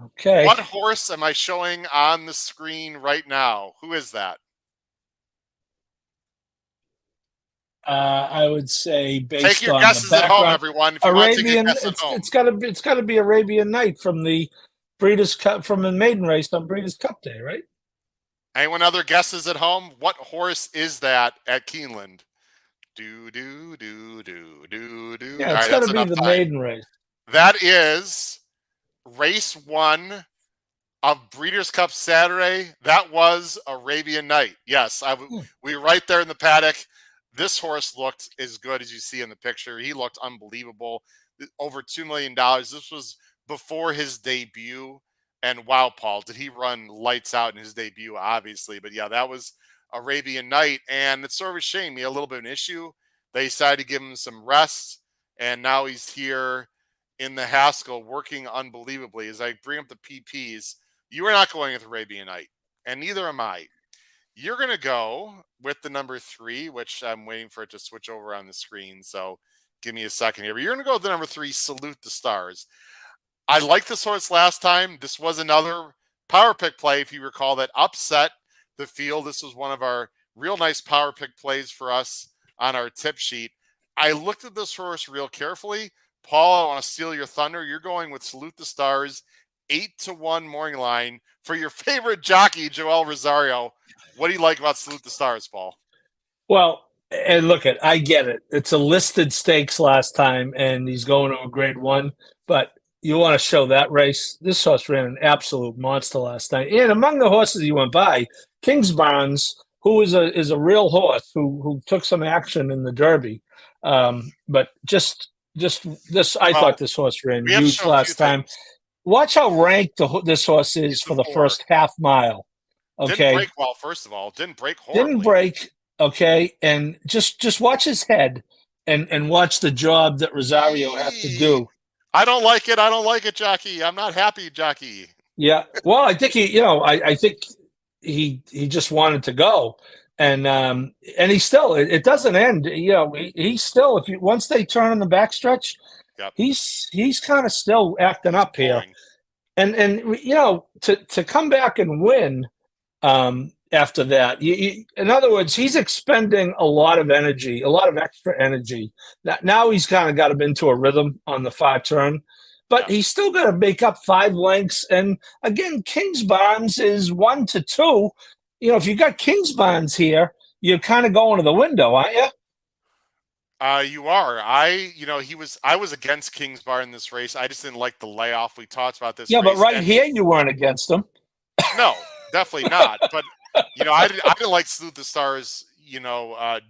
Okay. What horse am I showing on the screen right now? Who is that? I would say based Take your on guesses the at home, background, everyone. If you want to take a Arabian. guess at home. It's gotta be Arabian Night from the Breeders' Cup, from the maiden race on Breeders' Cup Day, right? Anyone other guesses at home? What horse is that at Keeneland? Do. Yeah, All it's right, gotta that's be enough the time. maiden race. That is race 1 of Breeders' Cup Saturday. That was Arabian Night. Yes, we were right there in the paddock. This horse looked as good as you see in the picture. He looked unbelievable. Over $2 million. This was before his debut. And wow, Paul, did he run lights out in his debut, obviously. But yeah, that was Arabian Night. And it's sort of a shame. He had a little bit of an issue. They decided to give him some rest. And now he's here in the Haskell working unbelievably. As I bring up the PPs, you are not going with Arabian Night. And neither am I. You're going to go with the number 3, which I'm waiting for it to switch over on the screen. So give me a second here. But you're going to go with the number 3, Salute the Stars. I liked this horse last time. This was another power pick play, if you recall, that upset the field. This was one of our real nice power pick plays for us on our tip sheet. I looked at this horse real carefully. Paul, I want to steal your thunder. You're going with Salute the Stars, 8-1 morning line for your favorite jockey, Joel Rosario. What do you like about Salute the Stars, Paul? Well, and look I get it. It's a listed stakes last time, and he's going to a grade 1. But you want to show that race. This horse ran an absolute monster last night. And among the horses he went by, Kings Barnes, who is a real horse who took some action in the Derby. But just this, I thought this horse ran huge last time. Watch how ranked this horse is for the first half mile. Okay. Didn't break well, first of all. Didn't break horribly. Didn't break. Okay. And just watch his head and watch the job that Rosario has to do. I don't like it. I don't like it, jockey. I'm not happy, jockey. Yeah. Well, I think I think he just wanted to go. And he still, it doesn't end. He's still, once they turn on the backstretch, yep, he's kind of still acting up here. And to come back and win after that, in other words, he's expending a lot of energy, a lot of extra energy. Now he's kind of got him into a rhythm on the far turn, but he's still got to make up 5 lengths. And again, Kings Barnes is 1-2. If you got Kings Barnes here, you're kind of going to the window, aren't you? You are. I was against Kings Barnes in this race. I just didn't like the layoff. We talked about this. Yeah, but here you weren't against him. No, definitely not. But I didn't like Salute the Stars,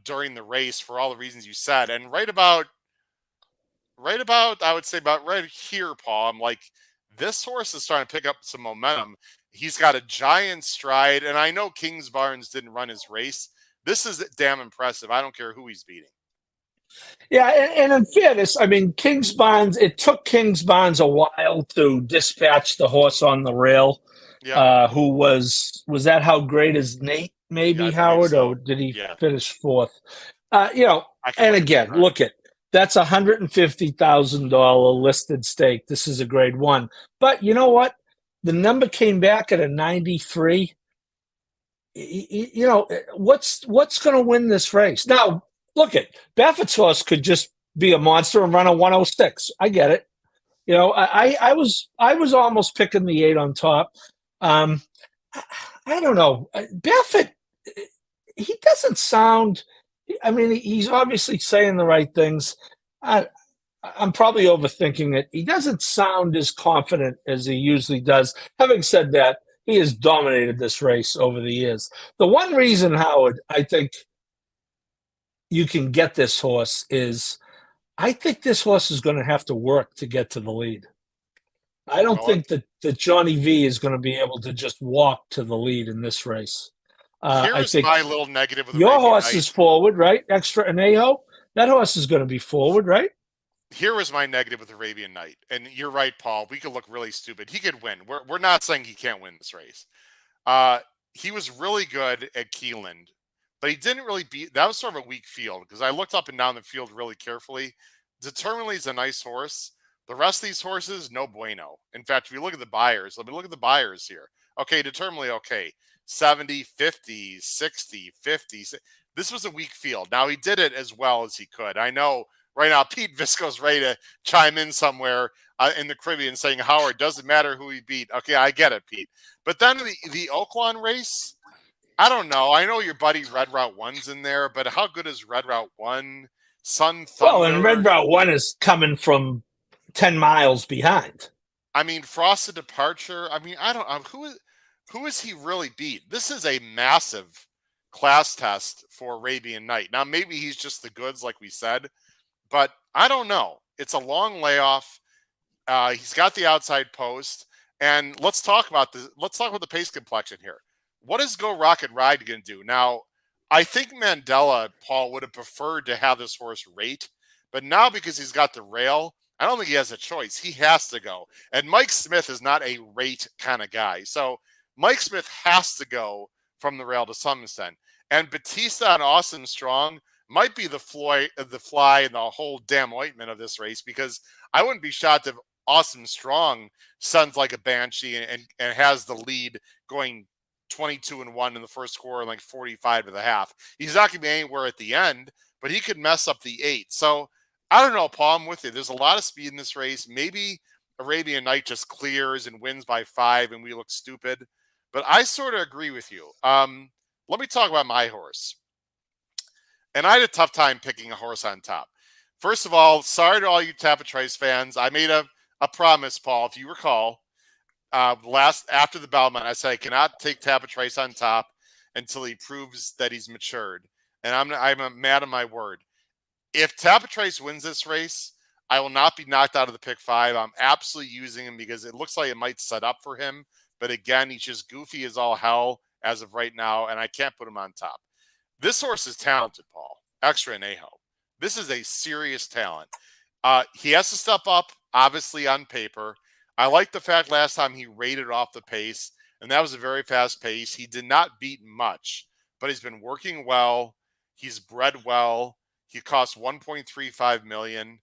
during the race for all the reasons you said. And right about I would say about right here, Paul, I'm like, this horse is starting to pick up some momentum. He's got a giant stride, and I know Kings Barnes didn't run his race. This is damn impressive. I don't care who he's beating. Yeah, and in fairness, I mean, Kings Barnes, it took Kings Barnes a while to dispatch the horse on the rail. Yeah. Who was that how great is Nate, maybe, Howard, or did he finish 4th? And again, look at that's $150,000 listed stake. This is a grade 1. But you know what? The number came back at a 93. What's going to win this race? Now, look at Baffert's horse could just be a monster and run a 106. I get it. I was almost picking the 8 on top. I don't know. Baffert, he doesn't sound. I mean, he's obviously saying the right things. I'm probably overthinking it. He doesn't sound as confident as he usually does. Having said that, he has dominated this race over the years. The one reason, Howard, I think you can get this horse is I think this horse is going to have to work to get to the lead. I don't Well, think that Johnny V is going to be able to just walk to the lead in this race. I here's think my little negative with your Arabian horse Night. is forward, right? Extra Anejo. That horse is going to be forward, right? Here was my negative with Arabian Night. And you're right, Paul. We could look really stupid. He could win. We're not saying he can't win this race. He was really good at Keeneland, but he didn't really beat. That was sort of a weak field because I looked up and down the field really carefully. Determinedly is a nice horse. The rest of these horses, no bueno. In fact, if you look at the buyers, let me look at the buyers here. Okay, Determinedly, okay. 70, 50, 60, 50. This was a weak field. Now, he did it as well as he could. I know right now Pete Visco's ready to chime in somewhere in the Caribbean saying, Howard, doesn't matter who he beat. Okay, I get it, Pete. But then the Oaklawn race, I don't know. I know your buddy Red Route 1's in there, but how good is Red Route 1? Sun Thunder. Well, and Red Route 1 is coming from 10 miles behind. I mean, Frosted Departure. I mean, I don't know. Who is he really beat? This is a massive class test for Arabian Night. Now, maybe he's just the goods, like we said, but I don't know. It's a long layoff. He's got the outside post. And let's talk about the pace complexion here. What is Go Rocket Ride going to do? Now, I think Mandela, Paul, would have preferred to have this horse rate, but now because he's got the rail, I don't think he has a choice. He has to go. And Mike Smith is not a rate kind of guy. So Mike Smith has to go from the rail to some extent. And Batista and Awesome Strong might be the fly and the whole damn ointment of this race, because I wouldn't be shocked if Awesome Strong sounds like a banshee and has the lead going 22-1 in the first quarter and like 45 to the half. He's not going to be anywhere at the end, but he could mess up the 8. So I don't know, Paul, I'm with you. There's a lot of speed in this race. Maybe Arabian Night just clears and wins by 5 and we look stupid. But I sort of agree with you. Let me talk about my horse. And I had a tough time picking a horse on top. First of all, sorry to all you Tapatrice fans. I made a promise, Paul, if you recall, after the Belmont, I said I cannot take Tapatrice on top until he proves that he's matured. And I'm a man of my word. If Tapatrice wins this race, I will not be knocked out of the pick 5. I'm absolutely using him because it looks like it might set up for him. But again, he's just goofy as all hell as of right now, and I can't put him on top. This horse is talented, Paul. Extra Anejo. This is a serious talent. He has to step up, obviously, on paper. I like the fact last time he rated off the pace, and that was a very fast pace. He did not beat much, but he's been working well. He's bred well. He costs $1.35 million.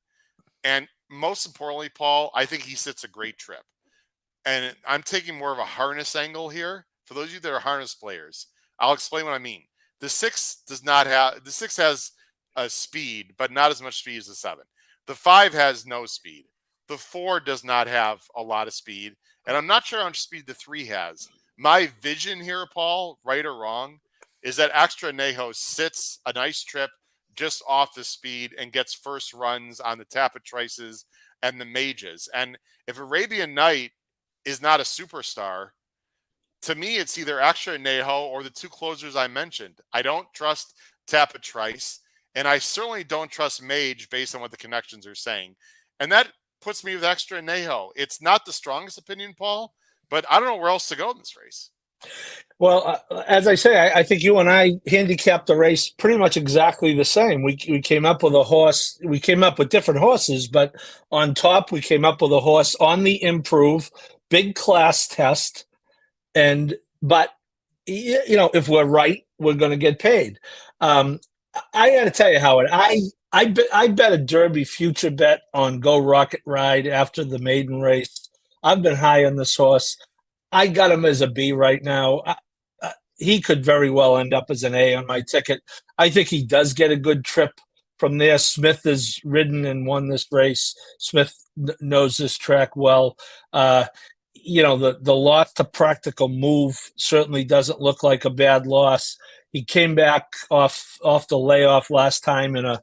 And most importantly, Paul, I think he sits a great trip. And I'm taking more of a harness angle here. For those of you that are harness players, I'll explain what I mean. The 6 has a speed, but not as much speed as the 7. The 5 has no speed. The 4 does not have a lot of speed. And I'm not sure how much speed the 3 has. My vision here, Paul, right or wrong, is that Extra Anejo sits a nice trip just off the speed and gets first runs on the Tapatrices and the Mages. And if Arabian Night is not a superstar, to me, it's either Extra Anejo or the 2 closers I mentioned. I don't trust Tapatrice, and I certainly don't trust Mage based on what the connections are saying. And that puts me with Extra Anejo. It's not the strongest opinion, Paul, but I don't know where else to go in this race. Well, as I say, I think you and I handicapped the race pretty much exactly the same. We came up with a horse. We came up with different horses, but on top, we came up with a horse on the improve, big class test. But if we're right, we're going to get paid. I got to tell you, Howard, I bet a Derby future bet on Go Rocket Ride after the maiden race. I've been high on this horse. I got him as a B right now. He could very well end up as an A on my ticket. I think he does get a good trip from there. Smith has ridden and won this race. Smith knows this track well. The loss to Practical Move certainly doesn't look like a bad loss. He came back off the layoff last time in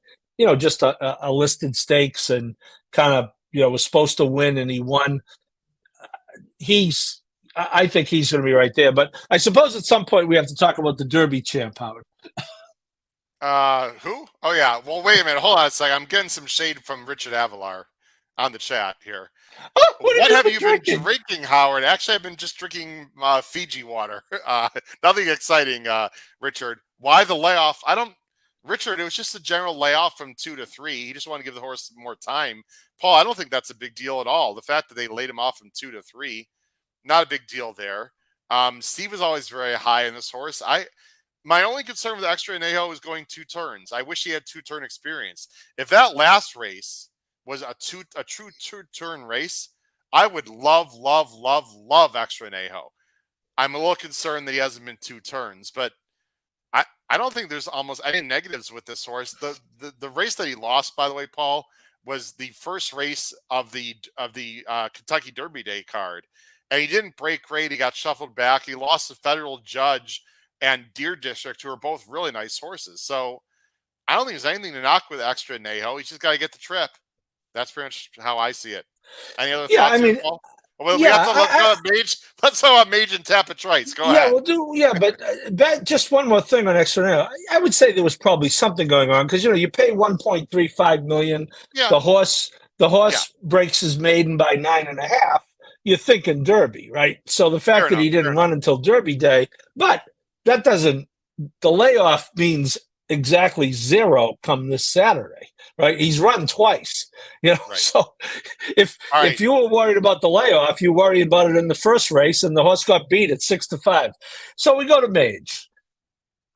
just a listed stakes and kind of, was supposed to win and he won. I think he's going to be right there. But I suppose at some point we have to talk about the Derby champ, Howard. Who? Oh yeah. Well, wait a minute. Hold on a second. I'm getting some shade from Richard Avalar on the chat here. Oh, what have What you have been you drinking? been drinking, Howard? Actually, I've been just drinking Fiji water. Nothing exciting, Richard. Why the layoff? Richard, it was just a general layoff from 2 to 3. He just wanted to give the horse more time. Paul, I don't think that's a big deal at all. The fact that they laid him off from 2 to 3, not a big deal there. Steve is always very high in this horse. My only concern with Extra Anejo is going 2 turns. I wish he had 2-turn experience. If that last race was a true 2-turn race, I would love Extra Anejo. I'm a little concerned that he hasn't been 2 turns, but I don't think there's almost any negatives with this horse. The race that he lost, by the way, Paul, was the first race of the Kentucky Derby Day card, and he didn't break great. He got shuffled back. He lost to Federal Judge and Deer District, who are both really nice horses. So I don't think there's anything to knock with Extra Anejo. He's just got to get the trip. That's pretty much how I see it. Any other thoughts here, Paul? Well, let's talk about Mage and Tapatrice. Go ahead. We'll do. Yeah, but just one more thing on Extra Anejo. I would say there was probably something going on because you pay $1.35 million. Yeah. The horse breaks his maiden by 9.5. You're thinking Derby, right? So the fact that he didn't run until Derby Day, but that doesn't. The layoff means exactly 0 come this Saturday, right? He's run twice, Right. So if you were worried about the layoff, you worried about it in the first race, and the horse got beat at 6-5. So we go to Mage.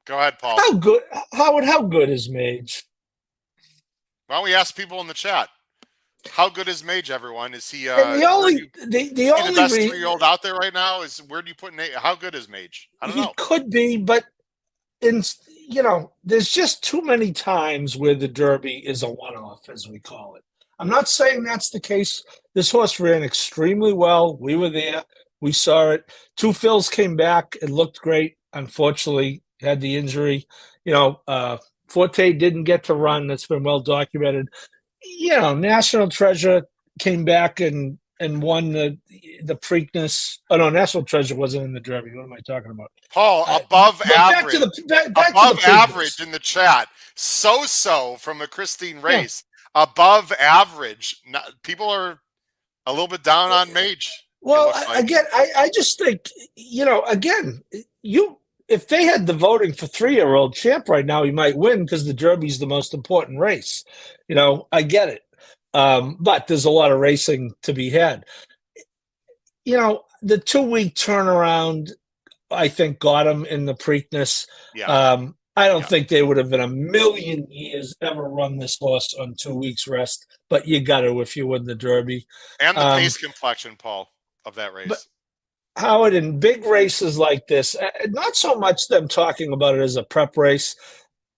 Go ahead, Paul. How good, Howard? How good is Mage? Why don't we ask people in the chat? How good is Mage? Everyone, is he? The only best 3-year-old out there right now is where do you put Nate? How good is Mage? I don't know. He could be, but there's just too many times where the Derby is a one-off, as we call it. I'm not saying that's the case. This horse ran extremely well. We were there. We saw it. 2 fills came back. It looked great. Unfortunately, had the injury. Forte didn't get to run. That's been well documented. National Treasure came back and won the Preakness. Oh no, National Treasure wasn't in the Derby. What am I talking about? Paul, above average. Above average in the chat. So from a Christine race. Yeah. Above average. People are a little bit down on Mage. Well, again, I just think, if they had the voting for 3-year-old champ right now, he might win because the Derby's the most important race. I get it. But there's a lot of racing to be had. The 2-week turnaround, I think, got him in the Preakness. Yeah. I don't think they would have in a million years ever run this horse on 2 weeks rest, but you got to if you win the Derby. And the pace complexion, Paul, of that race. But Howard, in big races like this, not so much them talking about it as a prep race.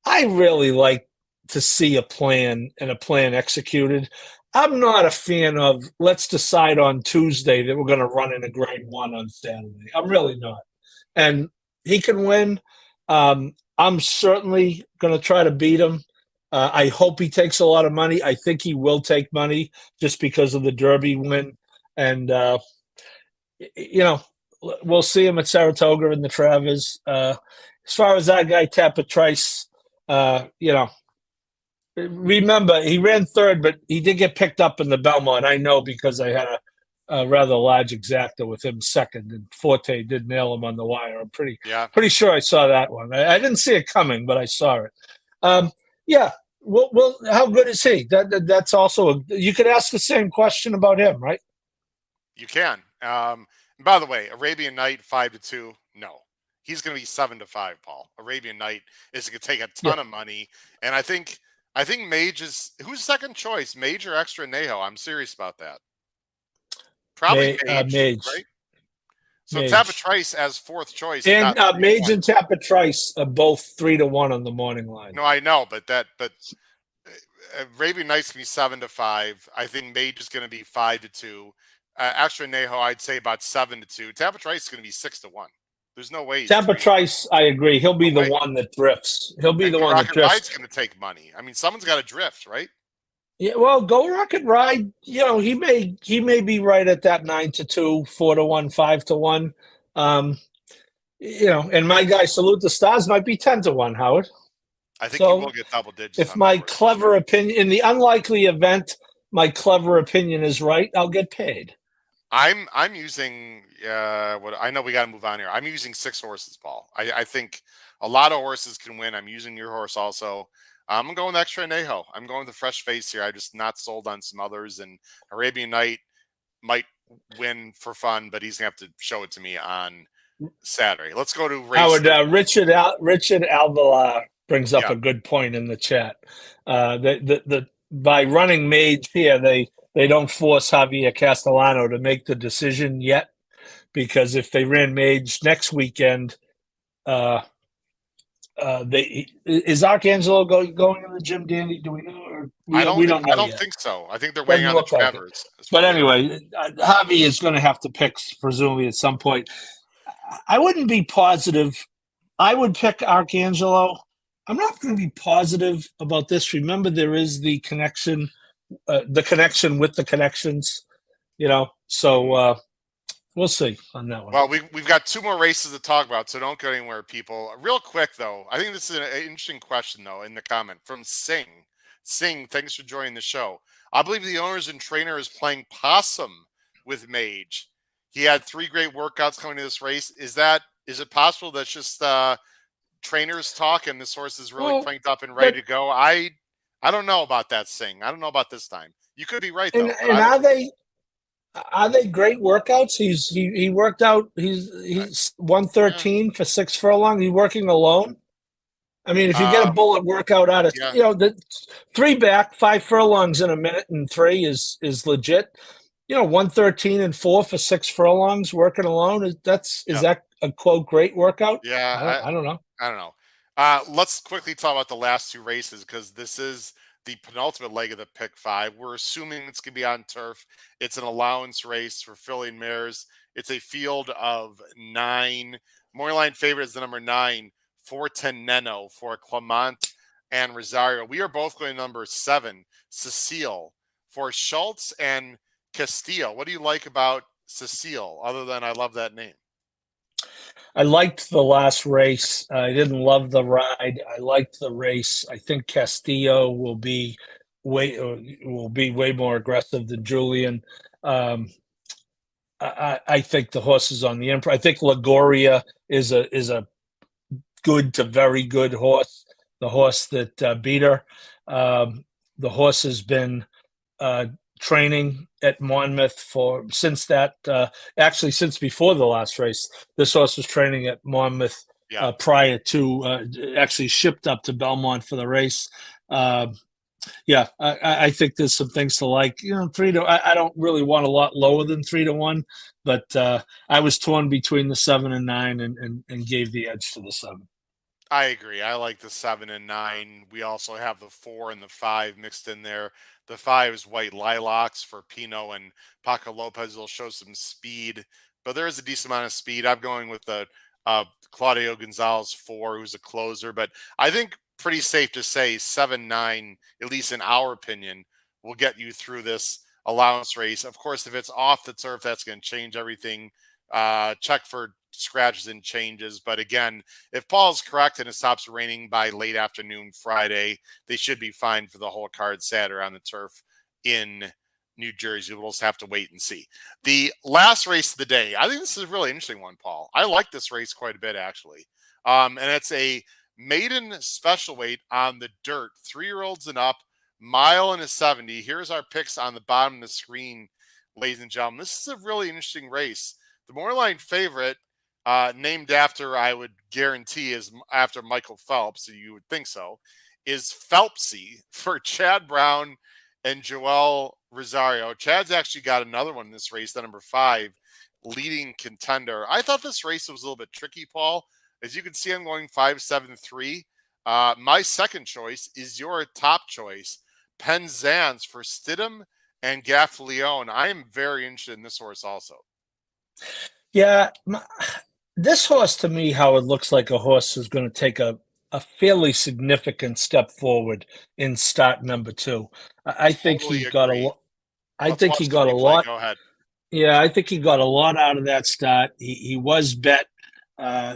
I really like to see a plan and a plan executed. I'm not a fan of let's decide on Tuesday that we're going to run in a grade 1 on Saturday. I'm really not. And he can win. I'm certainly going to try to beat him. I hope he takes a lot of money. I think he will take money just because of the Derby win. And, we'll see him at Saratoga in the Travers. As far as that guy, Tapatrice, remember, he ran 3rd, but he did get picked up in the Belmont. I know because I had a rather large exacta with him 2nd, and Forte did nail him on the wire. I'm pretty sure I saw that one. I didn't see it coming, but I saw it. Well, how good is he? That's also you could ask the same question about him, right? You can. By the way, Arabian Night 5-2. No, he's going to be 7-5. Paul, Arabian Night is going to take a ton of money, and I think Mage is who's second choice, Mage or Extra Anejo. I'm serious about that. Probably Mage, right? So Tapatrice as 4th choice, and Mage and Tapatrice are both 3-1 on the morning line. No, I know, but Arabian Night's gonna be 7-5. I think Mage is gonna be 5-2. Extra Anejo, I'd say about 7-2. Tapatrice is gonna be 6-1. There's no way. Tapatrice, I agree. He'll be the one that drifts. He'll be the one that drifts. Ride's going to take money. I mean, someone's got to drift, right? Yeah. Well, Go Rocket Ride. He may be right at that 9-2, 4-1, 5-1. And my guy Salute the Stars might be 10-1. Howard. I think you So will get double digits if on that my horse. clever opinion, in the unlikely event my clever opinion is right, I'll get paid. I'm using what I know we got to move on here. I'm using 6 horses, Paul. I think a lot of horses can win. I'm using your horse also. I'm going extra Anejo. I'm going with a fresh face here. I'm just not sold on some others, and Arabian Night might win for fun, but he's gonna have to show it to me on Saturday. Let's go to race. Howard, Richard Alvala brings up Yeah. a good point in the chat. By running Mage here, they don't force Javier Castellano to make the decision yet, because if they ran Mage next weekend, is Arcangelo going in the gym, Danny? Do we know? Or we don't know I don't yet. think so. I think they're waiting Doesn't on the look like it. Travers. But anyway, Javi is going to have to pick presumably at some point. I wouldn't be positive. I would pick Arcangelo. I'm not going to be positive about this. Remember, there is the connection with the connections, so we'll see on that one. Well, we've got 2 more races to talk about, so don't go anywhere, people. Real quick, though, I think this is an interesting question, though, in the comment from Singh. Singh, thanks for joining the show. I believe the owners and trainer is playing possum with Mage. He had 3 great workouts coming to this race. Is it possible that's just trainers talk and this horse is really cranked up and ready to go? I don't know about that, Singh. I don't know about this time. You could be right, though. And are they great workouts? He worked out. He's 113 for 6 furlong. He's working alone. I mean, if you get a bullet workout out of the 3 back, 5 furlongs in a minute and 3 is legit. 113 and 4 for 6 furlongs working alone. Is that a quote great workout? Yeah, I don't know. I don't know. Let's quickly talk about the last 2 races, because this is the penultimate leg of the pick 5. We're assuming it's going to be on turf. It's an allowance race for filly and mares. It's a field of 9. Morning favorite is the number 9, Forteneno, for Clement and Rosario. We are both going to number 7, Cecile, for Schultz and Castillo. What do you like about Cecile, other than I love that name? I liked the last race. I didn't love the ride. I liked the race. I think Castillo will be way more aggressive than Julian. I think the horse is on the Emperor. I think Lagoria is a good to very good horse. The horse that beat her. The horse has been training at Monmouth since before the last race. This horse was training at Monmouth prior to actually shipped up to Belmont for the race. I think there's some things to like. 3-1. I don't really want a lot lower than 3-1, but I was torn between the 7 and 9 and gave the edge to the 7. I agree. I like the 7 and 9. We also have the 4 and the 5 mixed in there. The 5 is White Lilacs for Pino and Paco Lopez. Will show some speed, but there is a decent amount of speed. I'm going with the Claudio Gonzalez 4, who's a closer, but I think pretty safe to say 7-9, at least in our opinion, will get you through this allowance race. Of course, if it's off the turf, that's going to change everything. Check for scratches and changes. But again, if Paul's correct and it stops raining by late afternoon Friday, they should be fine for the whole card Saturday on the turf in New Jersey. We'll just have to wait and see. The last race of the day, I think this is a really interesting one, Paul. I like this race quite a bit, actually. And it's a maiden special weight on the dirt, 3-year-olds and up, mile and a 70. Here's our picks on the bottom of the screen, ladies and gentlemen. This is a really interesting race. The Moorline favorite, named after, I would guarantee, is after Michael Phelps, so you would think so, is Phelpsy for Chad Brown and Joel Rosario. Chad's actually got another one in this race, the number 5, leading contender. I thought this race was a little bit tricky, Paul. As you can see, I'm going 5-7-3. My second choice is your top choice, Penzance for Stidham and Gaffleone. I am very interested in this horse also. Yeah, this horse to me, Howard, looks like a horse who's going to take a fairly significant step forward in start number 2. I think he got a lot. I think he got a lot. Go ahead. Yeah, I think he got a lot out of that start. He was bet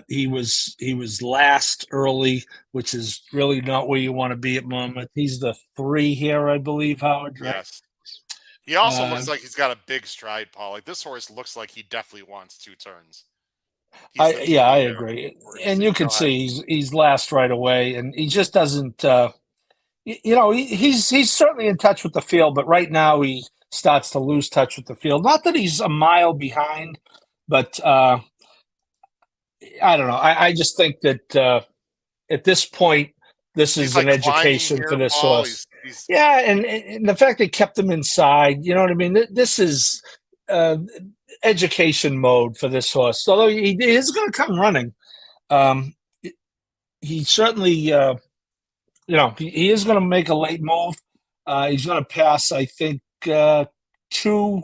He was last early, which is really not where you want to be at Monmouth. He's the 3 here, I believe, Howard, right? Yes. He also Uh, looks like he's got a big stride, Paul. Like this horse looks like he definitely wants 2 turns. He's the I future agree, horse. and you can Go ahead. see he's last right away, and he just doesn't. He's certainly in touch with the field, but right now he starts to lose touch with the field. Not that he's a mile behind, but I don't know. I just think that at this point, this He's is like an climbing education for here, this Paul. horse. He's Yeah, and the fact they kept him inside, you know what I mean? This is uh, education mode for this horse. Although he is going to come running, um, he certainly, he is going to make a late move. He's going to pass, I think, 2.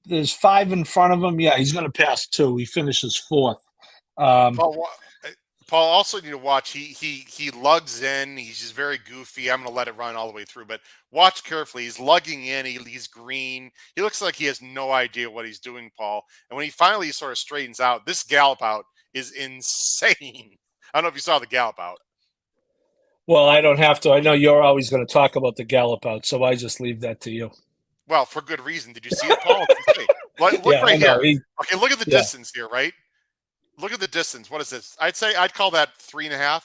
There's 5 in front of him. Yeah, he's going to pass 2. He finishes 4th. Um, Paul. Paul also need to watch. He lugs in. He's just very goofy. I'm going to let it run all the way through, but watch carefully. He's lugging in. He's green. He looks like he has no idea what he's doing, Paul. And when he finally sort of straightens out, this gallop out is insane. I don't know if you saw the gallop out. well, I don't have to. I know you're always going to talk about the gallop out, so I just leave that to you. Well, for good reason. Did you see it, Paul? Look Yeah, right I know. here. Okay, look at the Yeah. distance here, right? Look at the distance. What is this? I'd call that 3.5,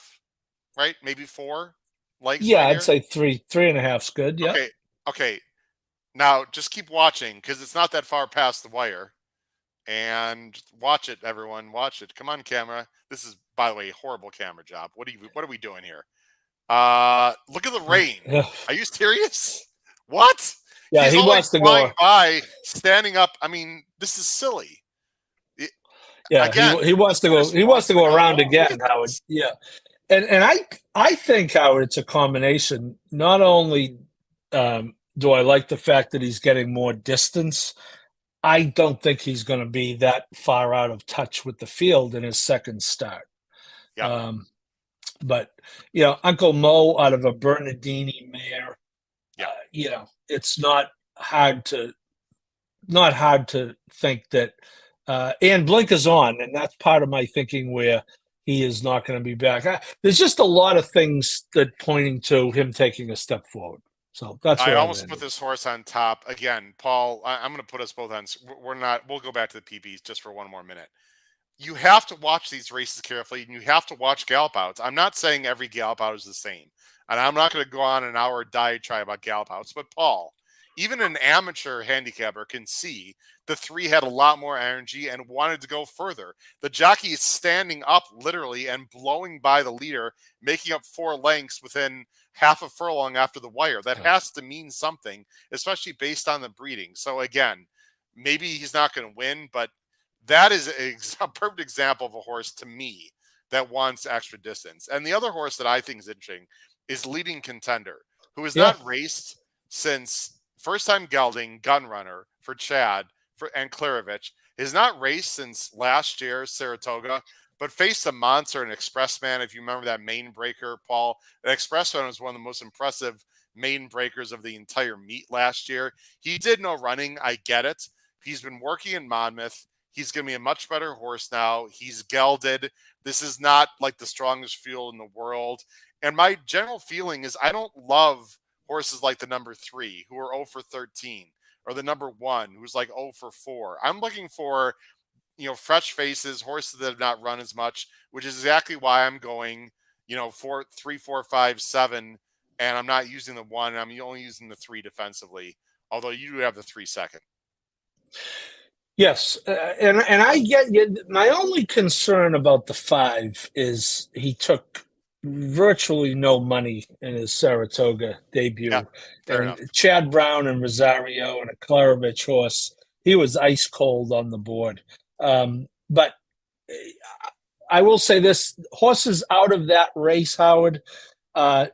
right? Maybe 4 lengths. Yeah, right I'd here. say 3.5's good. Yeah. Okay. Now just keep watching because it's not that far past the wire. And watch it, everyone. Watch it. Come on, camera. This is, by the way, a horrible camera job. What are we doing here? Look at the rain. Yeah. Are you serious? What? Yeah, He's he only wants to flying go. by, standing up. I mean, this is silly. Yeah, Again, he wants to go. He wants to go around again, Howard. This. Yeah, and I think, Howard, it's a combination. Not only do I like the fact that he's getting more distance, I don't think he's going to be that far out of touch with the field in his second start. Yeah. But Uncle Mo out of a Bernardini mare. Yeah. It's not hard to think that. And blinkers on, and that's part of my thinking where he is not going to be back. There's just a lot of things that pointing to him taking a step forward. So that's I where almost put this horse on top again, Paul. I'm going to put us both on. We're not. We'll go back to the PBs just for one more minute. You have to watch these races carefully, and you have to watch gallop outs. I'm not saying every gallop out is the same, and I'm not going to go on an hour diatribe about gallop outs. But Paul, even an amateur handicapper can see the 3 had a lot more energy and wanted to go further. The jockey is standing up literally and blowing by the leader, making up 4 lengths within half a furlong after the wire. That has to mean something, especially based on the breeding. So again, maybe he's not going to win, but that is a perfect example of a horse to me that wants extra distance. And the other horse that I think is interesting is Leading Contender, who has not raced since first time gelding gun runner for Chad and Klarovich, has not raced since last year, Saratoga, but faced a monster, an Expressman. If you remember that main breaker, Paul, an Expressman was one of the most impressive main breakers of the entire meet last year. He did no running. I get it. He's been working in Monmouth. He's going to be a much better horse now. He's gelded. This is not like the strongest field in the world. And my general feeling is I don't love horses like the number 3 who are 0 for 13 or the number 1 who's like 0 for 4. I'm looking for, fresh faces, horses that have not run as much, which is exactly why I'm going, 4, 3, 4, 5, 7, and I'm not using the 1. I'm only using the 3 defensively, although you do have the 3 second. Yes, and I get you. My only concern about the 5 is he took virtually no money in his Saratoga debut. Yeah, fair enough. Chad Brown and Rosario and a Klarovich horse, he was ice cold on the board. But I will say this, horses out of that race, Howard,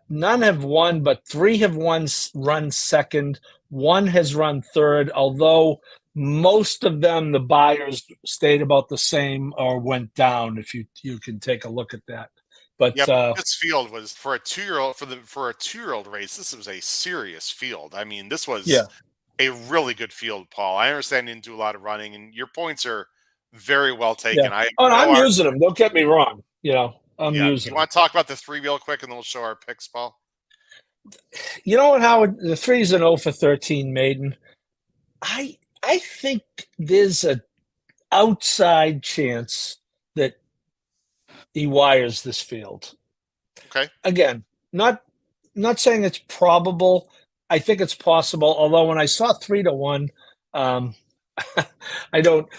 none have won, but 3 have run second. 1 has run third, although most of them, the buyers stayed about the same or went down. If you can take a look at that. But this field was for a 2-year-old for a 2-year-old race. This was a serious field. I mean, this was a really good field, Paul. I understand you didn't do a lot of running, and your points are Very well taken. Yeah. I have Oh, no, no I'm using them. Don't get me wrong. I'm Yeah. using You them. want to talk about the 3 real quick, and then we'll show our picks, Paul? You know what, Howard? The 3's an 0 for 13 maiden. I think there's a outside chance that he wires this field. Okay. Again, not saying it's probable. I think it's possible. Although when I saw 3-1, I don't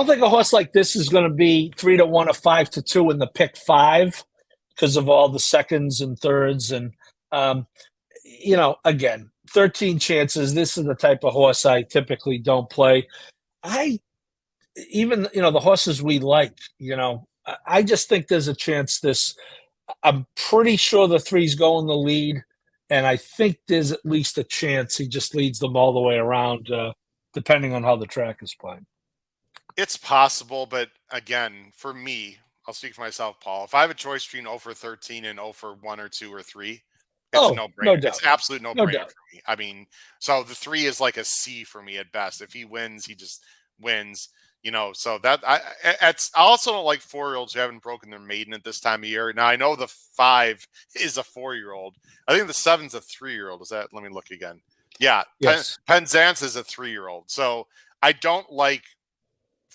think a horse like this is going to be 3-1 or 5-2 in the pick 5 because of all the seconds and thirds and again, 13 chances. This is the type of horse I typically don't play. The horses we like, I just think there's a chance I'm pretty sure the 3's going the lead. And I think there's at least a chance he just leads them all the way around, depending on how the track is playing. It's possible, but again, for me, I'll speak for myself, Paul. If I have a choice between 0 for 13 and 0 for 1 or 2 or 3, it's a no-brainer. No doubt. It's absolute no-brainer doubt. for me. I mean, so the 3 is like a C for me at best. If he wins, he just wins. So that I also don't like 4-year-olds who haven't broken their maiden at this time of year. Now I know the 5 is a 4-year-old. I think the 7's a 3-year-old. Is that? Let me look again. Yeah, Yes. Penzance is a 3-year-old. So I don't like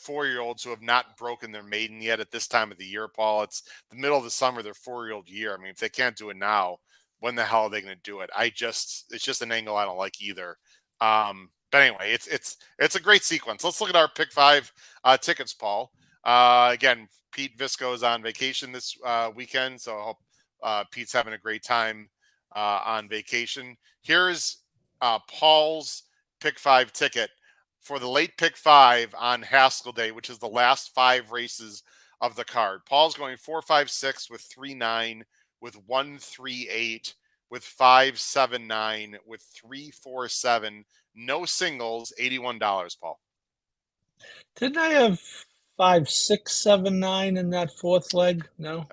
4-year-olds who have not broken their maiden yet at this time of the year, Paul. It's the middle of the summer, their 4-year-old year. I mean, if they can't do it now, when the hell are they going to do it? It's just an angle I don't like either. But anyway, it's a great sequence. Let's look at our pick 5 tickets, Paul. Again, Pete Visco is on vacation this weekend, so I hope Pete's having a great time on vacation. Here's Paul's pick 5 ticket for the late pick 5 on Haskell Day, which is the last 5 races of the card. Paul's going 4-5-6 with 3-9, with 1-3-8, with 5-7-9, with 3-4-7. No singles, $81, Paul. Didn't I have 5, 6, 7, 9 in that fourth leg? No.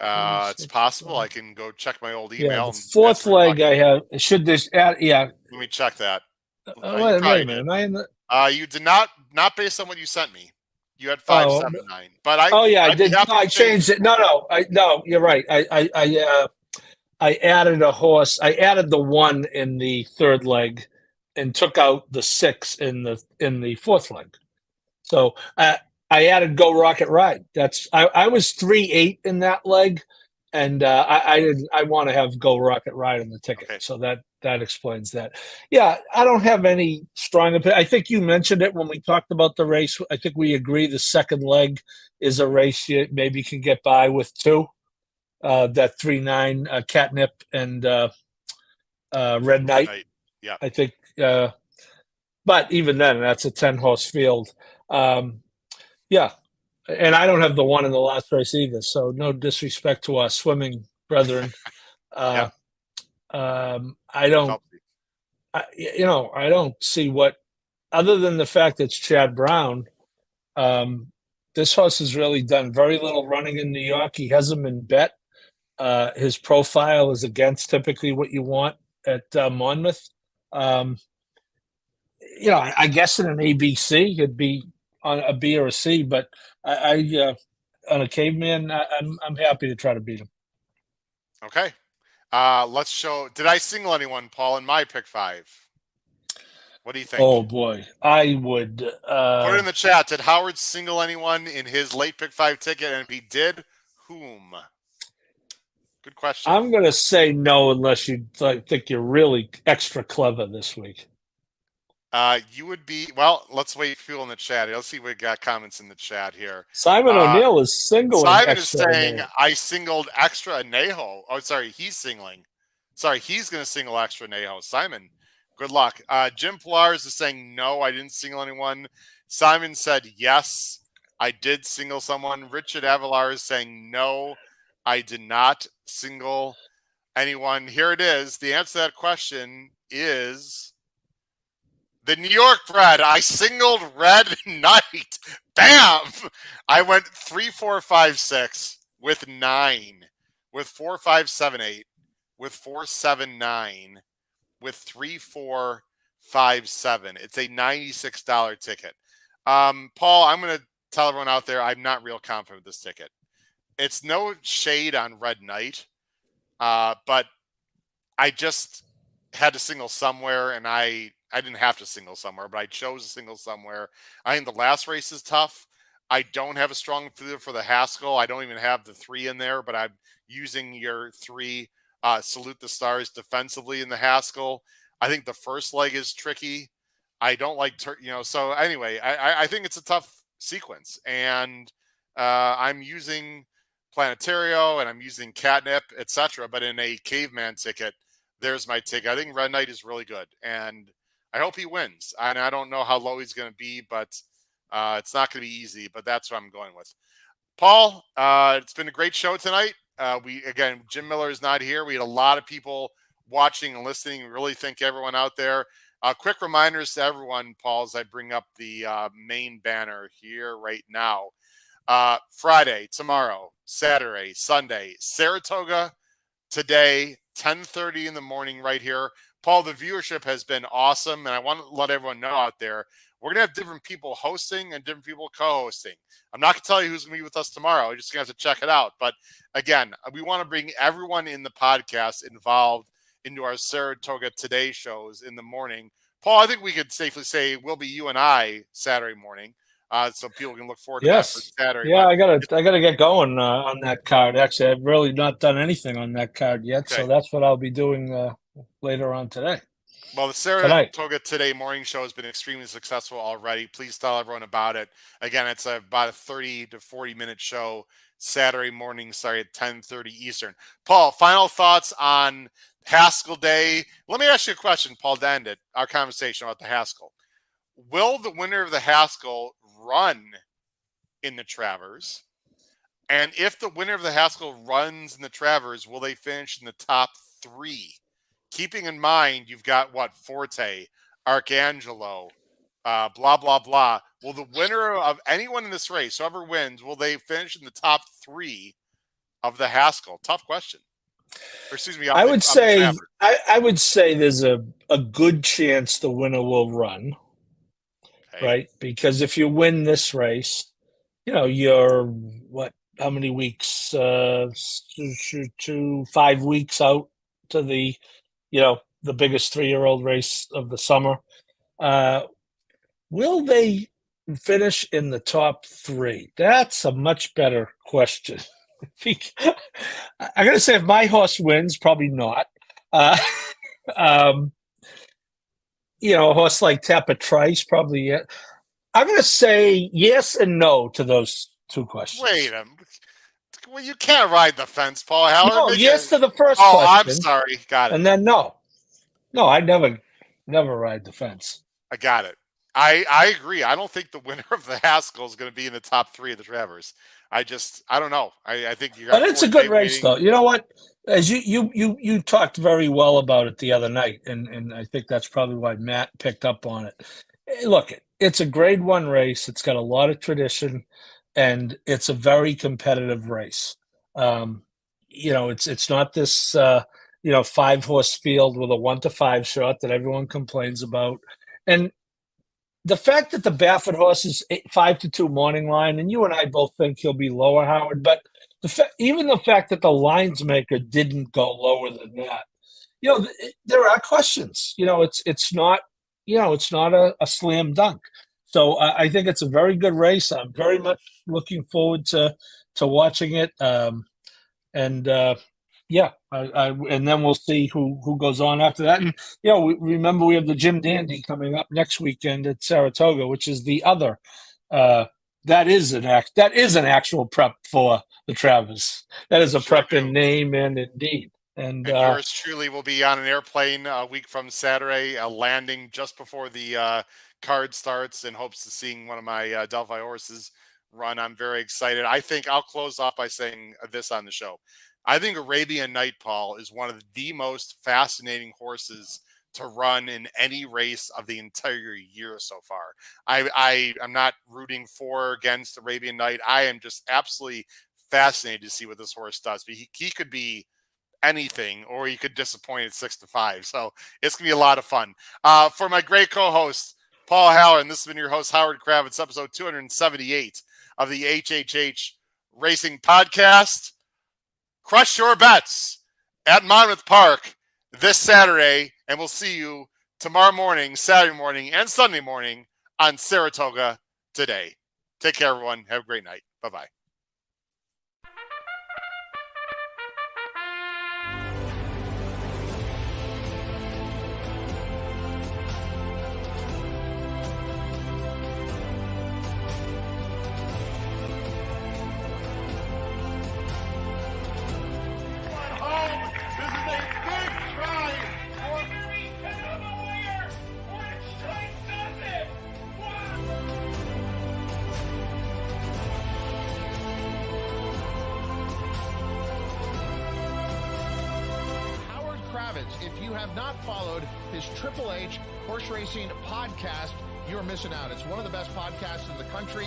It's possible. I can go check my old email. Yeah, the fourth leg I have. Should this add? Yeah. Let me check that. Wait a minute. Am I in the? You did not based on what you sent me. You had 5-7-9, but I. Oh yeah, I did. No, I changed it. No, you're right. I added a horse. I added the 1 in the third leg, and took out the 6 in the fourth leg. So I added Go Rocket Ride. I was 3-8 in that leg, and I want to have Go Rocket Ride in the ticket. Okay. So that explains that. Yeah, I don't have any strong opinion. I think you mentioned it when we talked about the race. I think we agree the second leg is a race you maybe can get by with 2. That 3-9 Catnip and Red Knight. Yeah, I think. But even then, that's a 10-horse field. Yeah, and I don't have the 1 in the last race either. So no disrespect to our swimming brethren. I don't. I don't see what, other than the fact that it's Chad Brown. This horse has really done very little running in New York. He hasn't been bet. His profile is against typically what you want at Monmouth. I guess in an ABC, it'd be on a B or a C, but I on a caveman, I'm happy to try to beat him. Okay. Let's show. Did I single anyone, Paul, in my pick 5? What do you think? Oh boy, I would put it in the chat. Did Howard single anyone in his late pick 5 ticket? And if he did, whom? Good question. I'm going to say no, unless you think you're really extra clever this week. You would be, well, let's wait for people in the chat. Let's see if we got comments in the chat here. Simon O'Neill is singling. Simon is saying, I singled extra Anejo. Oh, sorry, he's singling. Sorry, he's going to single extra Anejo. Simon, good luck. Jim Pilar's is saying, no, I didn't single anyone. Simon said, yes, I did single someone. Richard Avalar is saying, no, I did not single anyone. Here it is. The answer to that question is the New York bred. I singled Red Knight. Bam! I went 3, 4, 5, 6 with 9, with 4, 5, 7, 8, with 4, 7, 9, with 3, 4, 5, 7. It's a $96 ticket. Paul, I'm going to tell everyone out there I'm not real confident with this ticket. It's no shade on Red Knight, but I just had to single somewhere, and I didn't have to single somewhere, but I chose to single somewhere. I think the last race is tough. I don't have a strong feeler for the Haskell. I don't even have the 3 in there, but I'm using your 3 salute the stars defensively in the Haskell. I think the first leg is tricky. I don't like, so anyway, I think it's a tough sequence, and I'm using Planetario and I'm using Catnip, etc. But in a caveman ticket, there's my ticket. I think Red Knight is really good, and I hope he wins. And I don't know how low he's going to be, but it's not going to be easy. But that's what I'm going with. Paul, it's been a great show tonight. Jim Miller is not here. We had a lot of people watching and listening. We really thank everyone out there. Quick reminders to everyone, Paul, as I bring up the main banner here right now. Friday, tomorrow, Saturday, Sunday, Saratoga today, 10:30 in the morning right here. Paul, the viewership has been awesome, and I want to let everyone know out there, we're going to have different people hosting and different people co-hosting. I'm not going to tell you who's going to be with us tomorrow. You're just going to have to check it out. But again, we want to bring everyone in the podcast involved into our Saratoga Today shows in the morning. Paul, I think we could safely say we'll be you and I Saturday morning. So people can look forward to that for Saturday. Yeah, I gotta get going on that card. Actually, I've really not done anything on that card yet, Okay. so that's what I'll be doing later on today. Well, the Saratoga Today morning show has been extremely successful already. Please tell everyone about it. Again, it's about a 30 to 40-minute show Saturday morning, starting at 10:30 Eastern. Paul, final thoughts on Haskell Day. Let me ask you a question, Paul, to end our conversation about the Haskell. Will the winner of the Haskell run in the Travers? And if the winner of the Haskell runs in the Travers, will they finish in the top 3? Keeping in mind, you've got Forte, Arcangelo, blah, blah, blah. Will the winner of anyone in this race, whoever wins, will they finish in the top 3 of the Haskell? Tough question. Or, excuse me, I would say there's a good chance the winner will run. Okay. Right? Because if you win this race, you're how many weeks? 5 weeks out to the, the biggest 3-year-old race of the summer. Will they finish in the top 3? That's a much better question. I gotta say, if my horse wins, probably not. A horse like Tapatrice, probably. Yeah. I'm gonna say yes and no to those 2 questions. Wait a minute. Well, you can't ride the fence, Paul. No, yes to the first question. Oh, I'm sorry. Got it. And then no. No, I never ride the fence. I got it. I agree. I don't think the winner of the Haskell is going to be in the top 3 of the Travers. I don't know. I think you got. But it's a good race, though. You know what? As you talked very well about it the other night, and I think that's probably why Matt picked up on it. Look, it's a Grade 1 race. It's got a lot of tradition, and it's a very competitive race. It's not this 5-horse field with a 1-to-5 shot that everyone complains about, and the fact that the Baffert horse is 5-2 morning line, and you and I both think he'll be lower, Howard, but even the fact that the lines maker didn't go lower than that, there are questions. It's not a slam dunk. So I think it's a very good race. I'm very much looking forward to watching it. And then we'll see who goes on after that. And remember we have the Jim Dandy coming up next weekend at Saratoga, which is the other. That is an actual prep for the Travers. That is a prep in name and in deed. And yours truly will be on an airplane a week from Saturday, landing just before the card starts, in hopes of seeing one of my Delphi horses run. I'm very excited. I think I'll close off by saying this on the show. I think Arabian Night, Paul, is one of the most fascinating horses to run in any race of the entire year so far. I'm not rooting for or against Arabian Night. I am just absolutely fascinated to see what this horse does. But he could be anything, or he could disappoint at 6-5. So it's going to be a lot of fun. For my great co-host, Paul Halloran, this has been your host, Howard Kravitz, episode 278 of the HHH Racing Podcast. Crush your bets at Monmouth Park this Saturday, and we'll see you tomorrow morning, Saturday morning, and Sunday morning on Saratoga Today. Take care, everyone. Have a great night. Bye-bye. If you have not followed his Triple H Horse Racing Podcast, you're missing out. It's one of the best podcasts in the country.